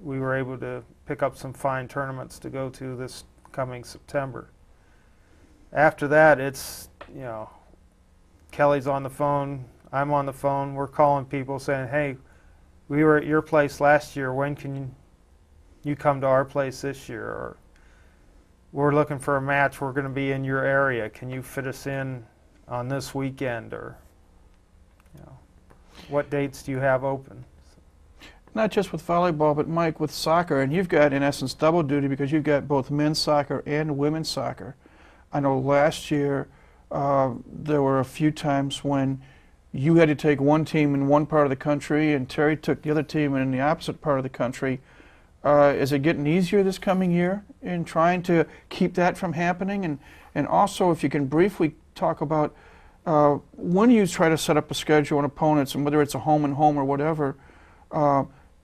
we were able to pick up some fine tournaments to go to this coming September. After that, it's, Kelly's on the phone, I'm on the phone, we're calling people saying, hey, we were at your place last year, when can you come to our place this year? Or we're looking for a match, we're going to be in your area, can you fit us in on this weekend? Or what dates do you have open? Not just with volleyball, but Mike, with soccer, and you've got in essence double duty, because you've got both men's soccer and women's soccer. I know last year there were a few times when you had to take one team in one part of the country and Terry took the other team in the opposite part of the country. Is it getting easier this coming year in trying to keep that from happening? And also, if you can briefly talk about when you try to set up a schedule on opponents, and whether it's a home and home or whatever,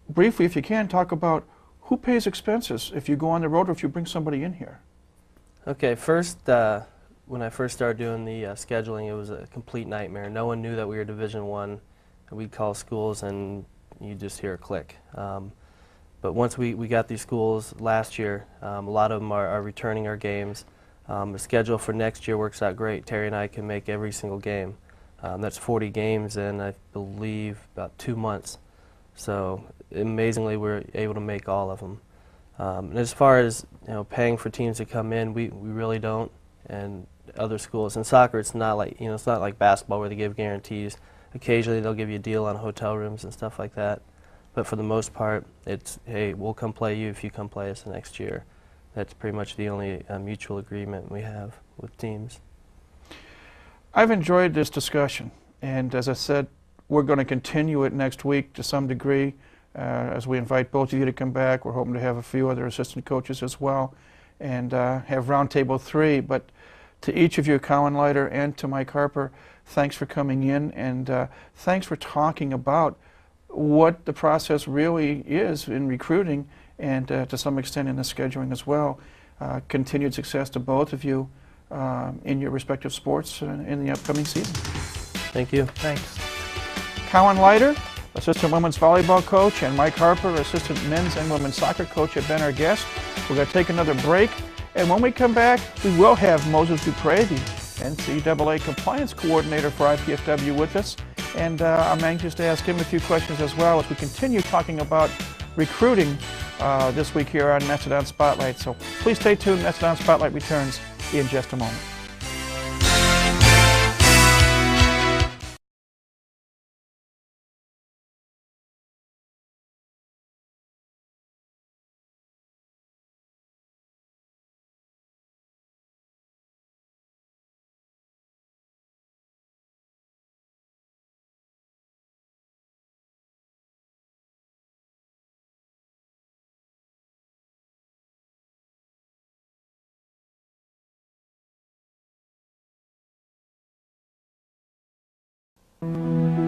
briefly, if you can, talk about who pays expenses if you go on the road or if you bring somebody in here. Okay, first, when I first started doing the scheduling, it was a complete nightmare. No one knew that we were Division I, and we'd call schools and you just hear a click. But once we got these schools last year, a lot of them are returning our games. The schedule for next year works out great. Terry and I can make every single game. That's 40 games in, I believe, about 2 months. So amazingly, we're able to make all of them. And as far as paying for teams to come in, we really don't. And other schools in soccer, it's not like it's not like basketball where they give guarantees. Occasionally, they'll give you a deal on hotel rooms and stuff like that. But for the most part, it's, hey, we'll come play you if you come play us the next year. That's pretty much the only mutual agreement we have with teams. I've enjoyed this discussion, and as I said, we're going to continue it next week to some degree as we invite both of you to come back. We're hoping to have a few other assistant coaches as well, and have Roundtable 3. But to each of you, Colin Leiter and to Mike Harper, thanks for coming in, and thanks for talking about what the process really is in recruiting, and to some extent in the scheduling as well. Continued success to both of you in your respective sports in the upcoming season. Thank you. Thanks. Colin Leiter, assistant women's volleyball coach, and Mike Harper, assistant men's and women's soccer coach, have been our guests. We're going to take another break, and when we come back, we will have Moses Dupre, the NCAA compliance coordinator for IPFW, with us, and I'm anxious to ask him a few questions as well as we continue talking about recruiting this week here on Mastodon Spotlight. So please stay tuned. Mastodon Spotlight returns in just a moment.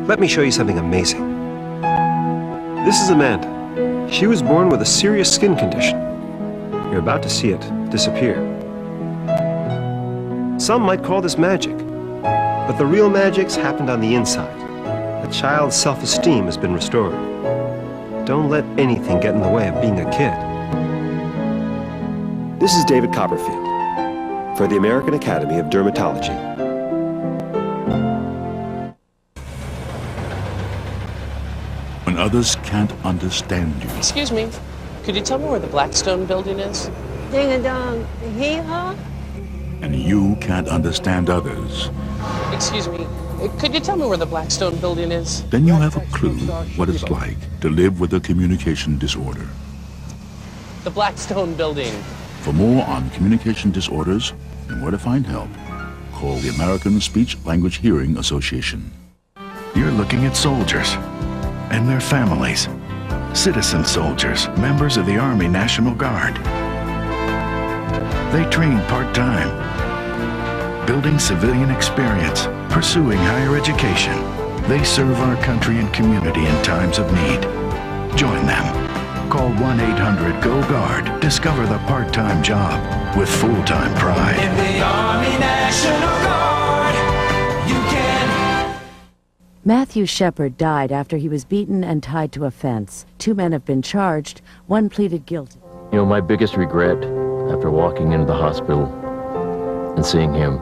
Let me show you something amazing. This is Amanda. She was born with a serious skin condition. You're about to see it disappear. Some might call this magic, but the real magic's happened on the inside. The child's self-esteem has been restored. Don't let anything get in the way of being a kid. This is David Copperfield for the American Academy of Dermatology. When others can't understand you, Excuse me, could you tell me where the Blackstone building is? Ding-a-dong, hee-haw? and you can't understand others, Excuse me, could you tell me where the Blackstone building is? then you have a clue what it's like to live with a communication disorder. The Blackstone building. For more on communication disorders and where to find help, call the American Speech Language Hearing Association. You're looking at soldiers and their families. Citizen soldiers, members of the Army National Guard. They train part-time, building civilian experience, pursuing higher education. They serve our country and community in times of need. Join them. Call 1-800-GO-GUARD. Discover the part-time job with full-time pride. In the Army National Guard, you can. Matthew Shepard died after he was beaten and tied to a fence. 2 men have been charged. One pleaded guilty. You know, my biggest regret after walking into the hospital and seeing him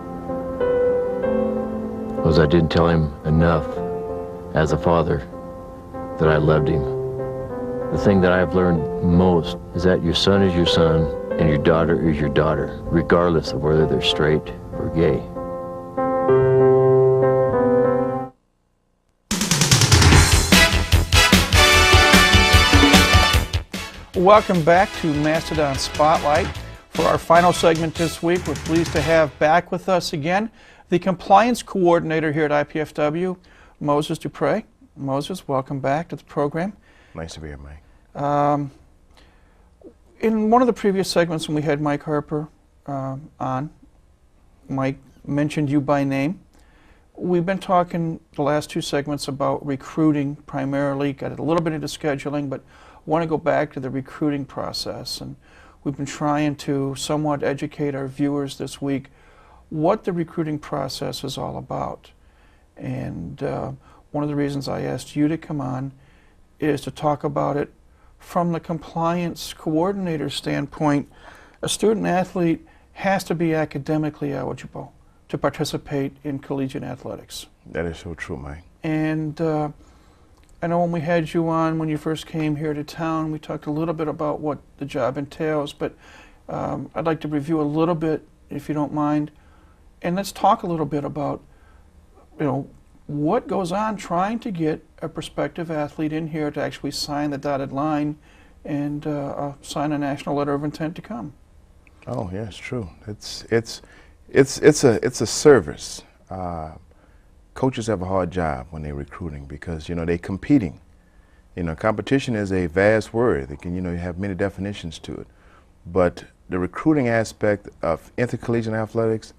was I didn't tell him enough as a father that I loved him. The thing that I've learned most is that your son is your son and your daughter is your daughter, regardless of whether they're straight or gay. Welcome back to Mastodon Spotlight. For our final segment this week, we're pleased to have back with us again the compliance coordinator here at IPFW, Moses Dupre. Moses, welcome back to the program. Nice to be here, Mike. In one of the previous segments when we had Mike Harper on, Mike mentioned you by name. We've been talking the last 2 segments about recruiting primarily, got a little bit into scheduling, but want to go back to the recruiting process. And we've been trying to somewhat educate our viewers this week what the recruiting process is all about. And one of the reasons I asked you to come on is to talk about it from the compliance coordinator standpoint. A student athlete has to be academically eligible to participate in collegiate athletics. That is so true, Mike. And I know when we had you on, when you first came here to town, we talked a little bit about what the job entails, but I'd like to review a little bit, if you don't mind. And let's talk a little bit about, you know, what goes on trying to get a prospective athlete in here to actually sign the dotted line and sign a national letter of intent to come. Oh, yeah, it's true. It's a service. Coaches have a hard job when they're recruiting because, you know, they're competing. You know, competition is a vast word. It can, you know, you have many definitions to it. But the recruiting aspect of intercollegiate athletics,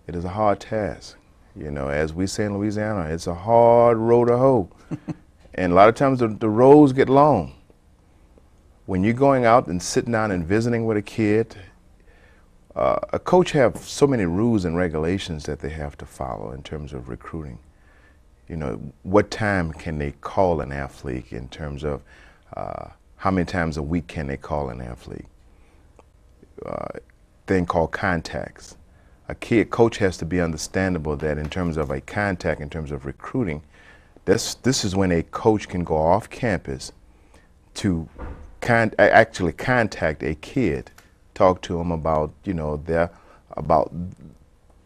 it is a hard task. You know, as we say in Louisiana, it's a hard row to hoe. And a lot of times the rows get long. When you're going out and sitting down and visiting with a kid, a coach have so many rules and regulations that they have to follow in terms of recruiting. You know, what time can they call an athlete in terms of how many times a week can they call an athlete? Thing called contacts. Coach has to be understandable that in terms of a contact, in terms of recruiting, this is when a coach can go off campus to actually contact a kid, talk to them about, you know,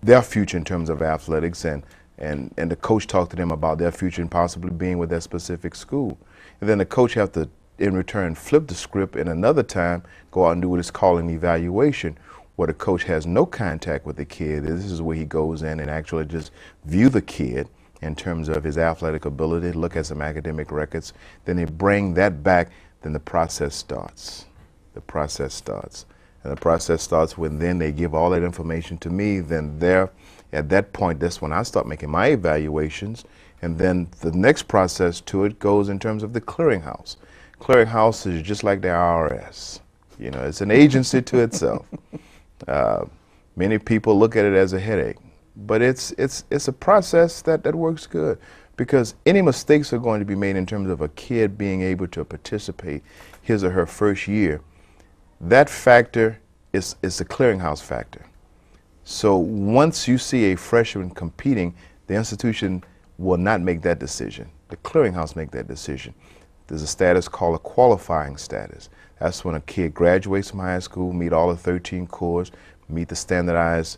their future in terms of athletics, and the coach talk to them about their future and possibly being with their specific school. And then the coach have to, in return, flip the script and another time go out and do what is called an evaluation, where the coach has no contact with the kid. This is where he goes in and actually just view the kid in terms of his athletic ability, look at some academic records, then they bring that back, then the process starts. The process starts. And the process starts when then they give all that information to me, then at that point, that's when I start making my evaluations And then the next process to it goes in terms of the clearinghouse. Clearinghouse is just like the IRS. You know, it's an agency to itself. Many people look at it as a headache, but it's a process that works good, because any mistakes are going to be made in terms of a kid being able to participate his or her first year. That factor is a clearinghouse factor. So once you see a freshman competing, the institution will not make that decision. The clearinghouse make that decision. There's a status called a qualifying status. That's when a kid graduates from high school, meet all the 13 cores, meet the standardized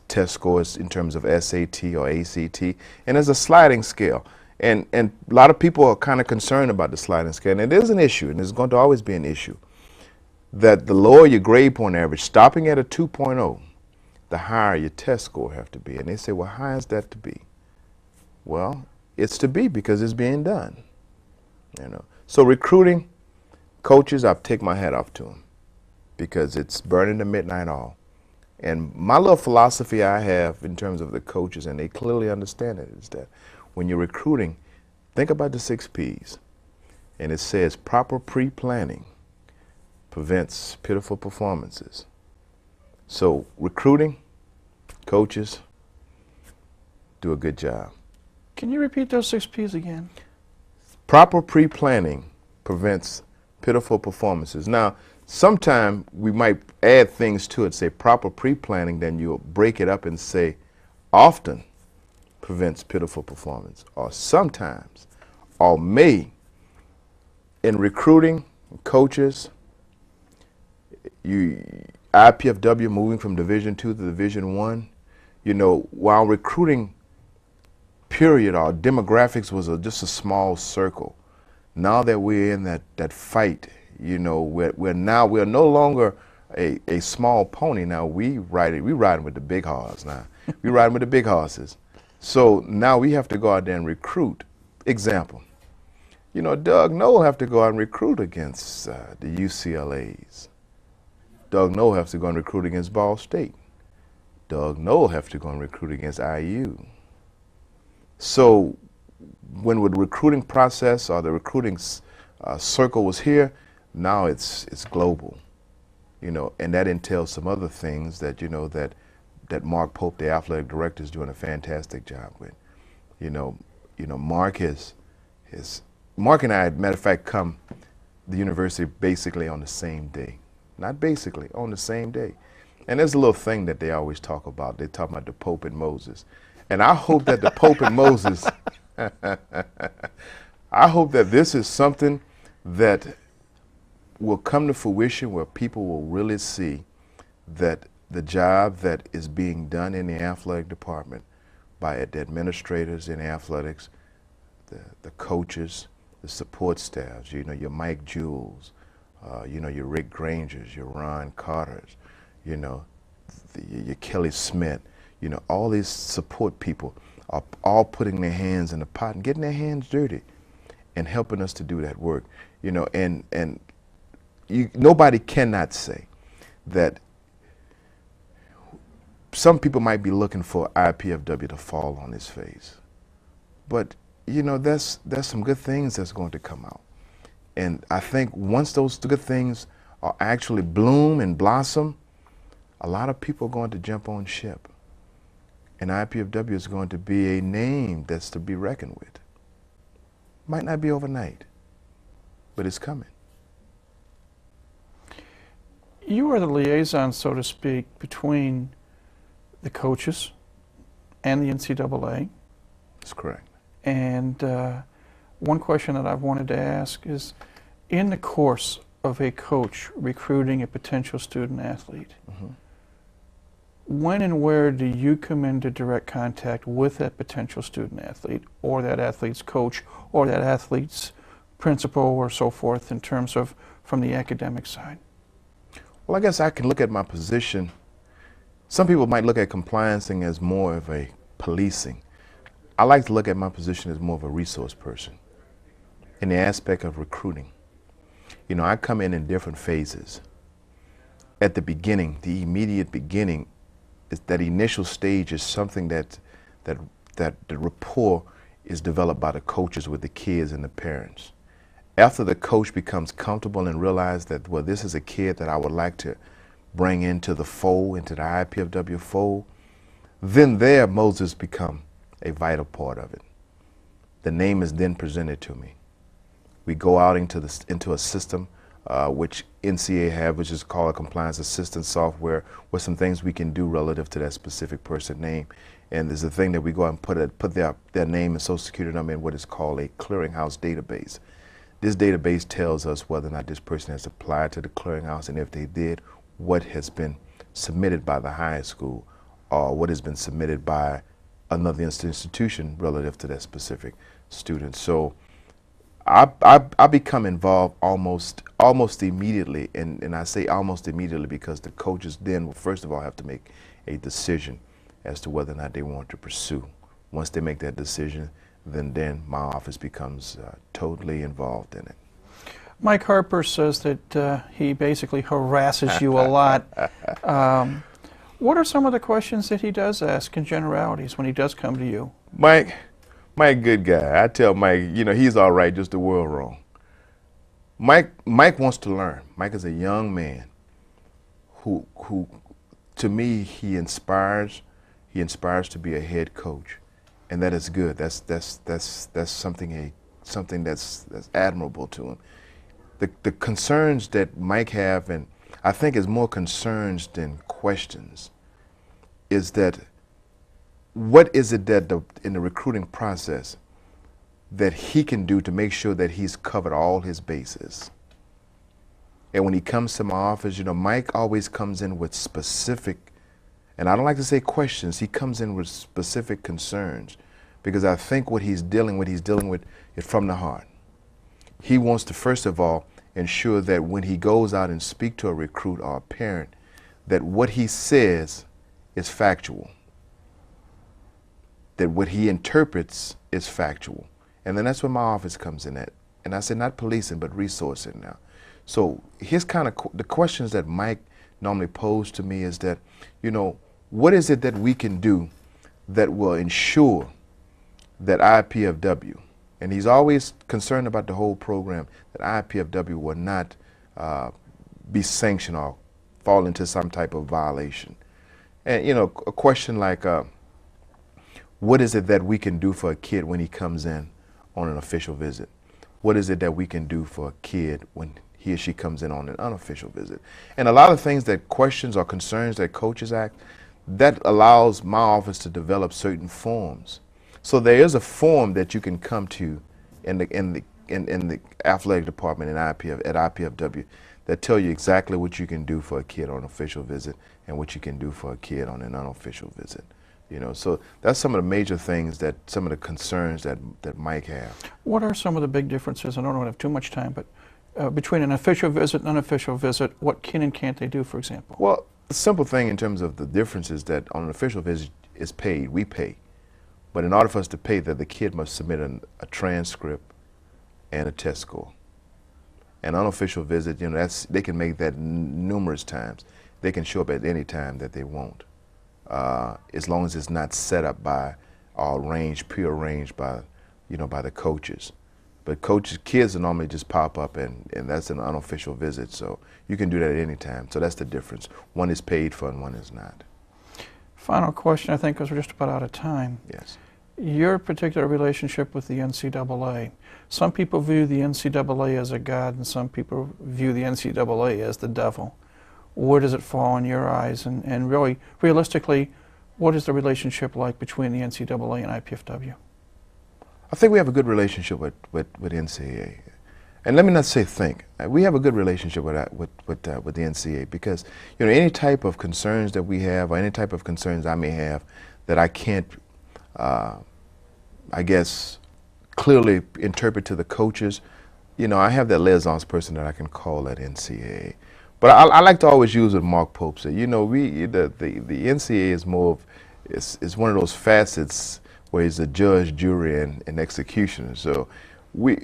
test scores in terms of SAT or ACT, and there's a sliding scale. And a lot of people are kind of concerned about the sliding scale, and it is an issue, and it's going to always be an issue, that the lower your grade point average, stopping at a 2.0, the higher your test score have to be. And they say, well, how is that to be? Well, it's to be because it's being done. You know. So recruiting coaches, I take my hat off to them, because it's burning the midnight oil. And my little philosophy I have in terms of the coaches, and they clearly understand it, is that when you're recruiting, think about the 6 Ps. And it says proper pre-planning prevents pitiful performances. So recruiting, coaches, do a good job. Can you repeat those 6 Ps again? Proper pre-planning prevents pitiful performances. Now, sometime we might add things to it, say proper pre-planning, then you'll break it up and say often prevents pitiful performance, or sometimes, or may. In recruiting coaches, IPFW moving from Division II to Division I, you know, while recruiting period, our demographics was just a small circle. Now that we're in that fight, you know, we're no longer a small pony. Now we riding with the big horse now. We riding with the big horses. So now we have to go out there and recruit. Example, you know, Doug Noll have to go out and recruit against the UCLAs. Doug Noll has to go and recruit against Ball State. Doug Noll have to go and recruit against IU. So when the recruiting process or the recruiting circle was here, now it's global, you know, and that entails some other things that, you know, that Mark Pope, the athletic director, is doing a fantastic job with. You know, Mark Mark and I, matter of fact, come the university basically on the same day. Not basically, on the same day. And there's a little thing that they always talk about. They talk about the Pope and Moses. And I hope that the Pope and Moses, I hope that this is something that will come to fruition, where people will really see that the job that is being done in the athletic department by the administrators in athletics, the coaches, the support staffs, you know, your Mike Jules, you know, your Rick Grangers, your Ron Carters, you know, your Kelly Smith, you know, all these support people are all putting their hands in the pot and getting their hands dirty and helping us to do that work, you know, and nobody cannot say that. Some people might be looking for IPFW to fall on his face, but you know, there's some good things that's going to come out. And I think once those good things are actually bloom and blossom, a lot of people are going to jump on ship. And IPFW is going to be a name that's to be reckoned with. Might not be overnight, but it's coming. You are the liaison, so to speak, between the coaches and the NCAA. That's correct. And one question that I've wanted to ask is, in the course of a coach recruiting a potential student athlete, when and where do you come into direct contact with that potential student athlete, or that athlete's coach, or that athlete's principal, or so forth, in terms of from the academic side? Well, I guess I can look at my position. Some people might look at compliancing as more of a policing. I like to look at my position as more of a resource person in the aspect of recruiting. You know, I come in different phases. At the beginning, the immediate beginning, that initial stage is something that the rapport is developed by the coaches with the kids and the parents. After the coach becomes comfortable and realizes that, well, this is a kid that I would like to bring into the fold, into the IPFW fold, then there Moses become a vital part of it. The name is then presented to me. We go out into a system which NCA have, which is called a compliance assistance software, with some things we can do relative to that specific person name. And there's a thing that we go out and put their name and social security number in what is called a clearinghouse database. This database tells us whether or not this person has applied to the clearinghouse, and if they did, what has been submitted by the high school or what has been submitted by another institution relative to that specific student. So I become involved almost immediately, and I say almost immediately because the coaches then will first of all have to make a decision as to whether or not they want to pursue. Once they make that decision, then my office becomes totally involved in it. Mike Harper says that he basically harasses you a lot. What are some of the questions that he does ask in generalities when he does come to you? Mike, good guy. I tell Mike, he's all right, just the world wrong. Mike wants to learn. Mike is a young man who to me, he inspires to be a head coach, and that is good. That's something that's admirable to him. The concerns that Mike have, and I think is more concerns than questions, is that what is it that in the recruiting process that he can do to make sure that he's covered all his bases? And when he comes to my office, Mike always comes in with specific, and I don't like to say questions, he comes in with specific concerns, because I think what he's dealing with it from the heart. He wants to, first of all, ensure that when he goes out and speak to a recruit or a parent, that what he says is factual, that what he interprets is factual. And then that's where my office comes in at. And I said, not policing, but resourcing now. So his the questions that Mike normally posed to me is that, what is it that we can do that will ensure that IPFW, and he's always concerned about the whole program, that IPFW will not be sanctioned or fall into some type of violation. And, a question like, what is it that we can do for a kid when he comes in on an official visit? What is it that we can do for a kid when he or she comes in on an unofficial visit? And a lot of things that questions or concerns that coaches ask, that allows my office to develop certain forms. So there is a form that you can come to in the athletic department at IPFW that tell you exactly what you can do for a kid on an official visit and what you can do for a kid on an unofficial visit. So that's some of the major things, that some of the concerns that Mike has. What are some of the big differences? I don't have too much time, but between an official visit and unofficial visit, what can and can't they do, for example? Well, the simple thing in terms of the difference is that on an official visit is paid, we pay. But in order for us to pay, that the kid must submit a transcript and a test score. An unofficial visit, they can make that numerous times. They can show up at any time that they want, as long as it's not set up by or prearranged by, by the coaches. But kids will normally just pop up, and that's an unofficial visit, so you can do that at any time. So that's the difference. One is paid for and one is not. Final question, I think, because we're just about out of time. Yes. Your particular relationship with the NCAA. Some people view the NCAA as a god, and some people view the NCAA as the devil. Where does it fall in your eyes? And really, realistically, what is the relationship like between the NCAA and IPFW? I think we have a good relationship with NCAA. And let me not say think. We have a good relationship with the NCAA, because any type of concerns that we have, or any type of concerns I may have that I can't, I guess, clearly interpret to the coaches, I have that liaison person that I can call at NCAA. But I like to always use what Mark Pope said. The NCAA is more of, it's one of those facets where he's a judge, jury, and executioner. So we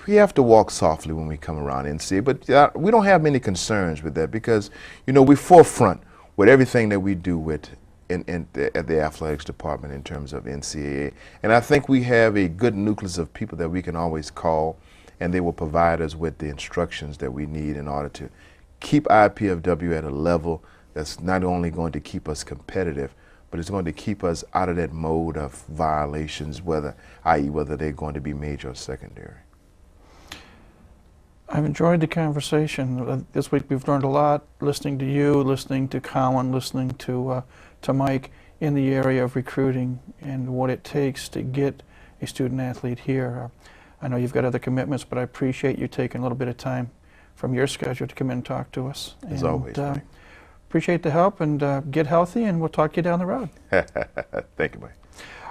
have to walk softly when we come around NCAA, but we don't have many concerns with that, because we forefront with everything that we do with at the athletics department in terms of NCAA. And I think we have a good nucleus of people that we can always call, and they will provide us with the instructions that we need in order to keep IPFW at a level that's not only going to keep us competitive, but it's going to keep us out of that mode of violations, i.e. whether they're going to be major or secondary. I've enjoyed the conversation. This week we've learned a lot, listening to you, listening to Colin, listening to Mike in the area of recruiting and what it takes to get a student athlete here. I know you've got other commitments, but I appreciate you taking a little bit of time from your schedule to come in and talk to us. As always, Mike. Appreciate the help, and get healthy, and we'll talk to you down the road. Thank you, Mike.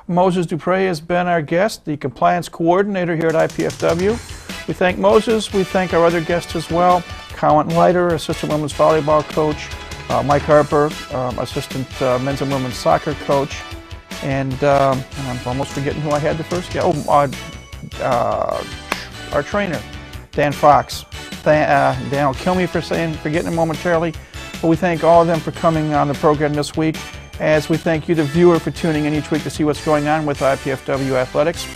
Moses Dupre has been our guest, the compliance coordinator here at IPFW. We thank Moses. We thank our other guests as well. Colin Leiter, assistant women's volleyball coach. Mike Harper, assistant men's and women's soccer coach. And I'm almost forgetting who I had the first guest. Our trainer, Dan Fox. Dan will kill me for forgetting him momentarily. But we thank all of them for coming on the program this week, as we thank you, the viewer, for tuning in each week to see what's going on with IPFW athletics.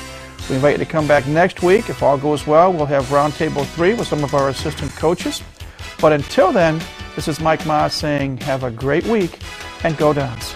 We invite you to come back next week. If all goes well, we'll have Roundtable 3 with some of our assistant coaches. But until then, this is Mike Maas saying have a great week, and go Dons.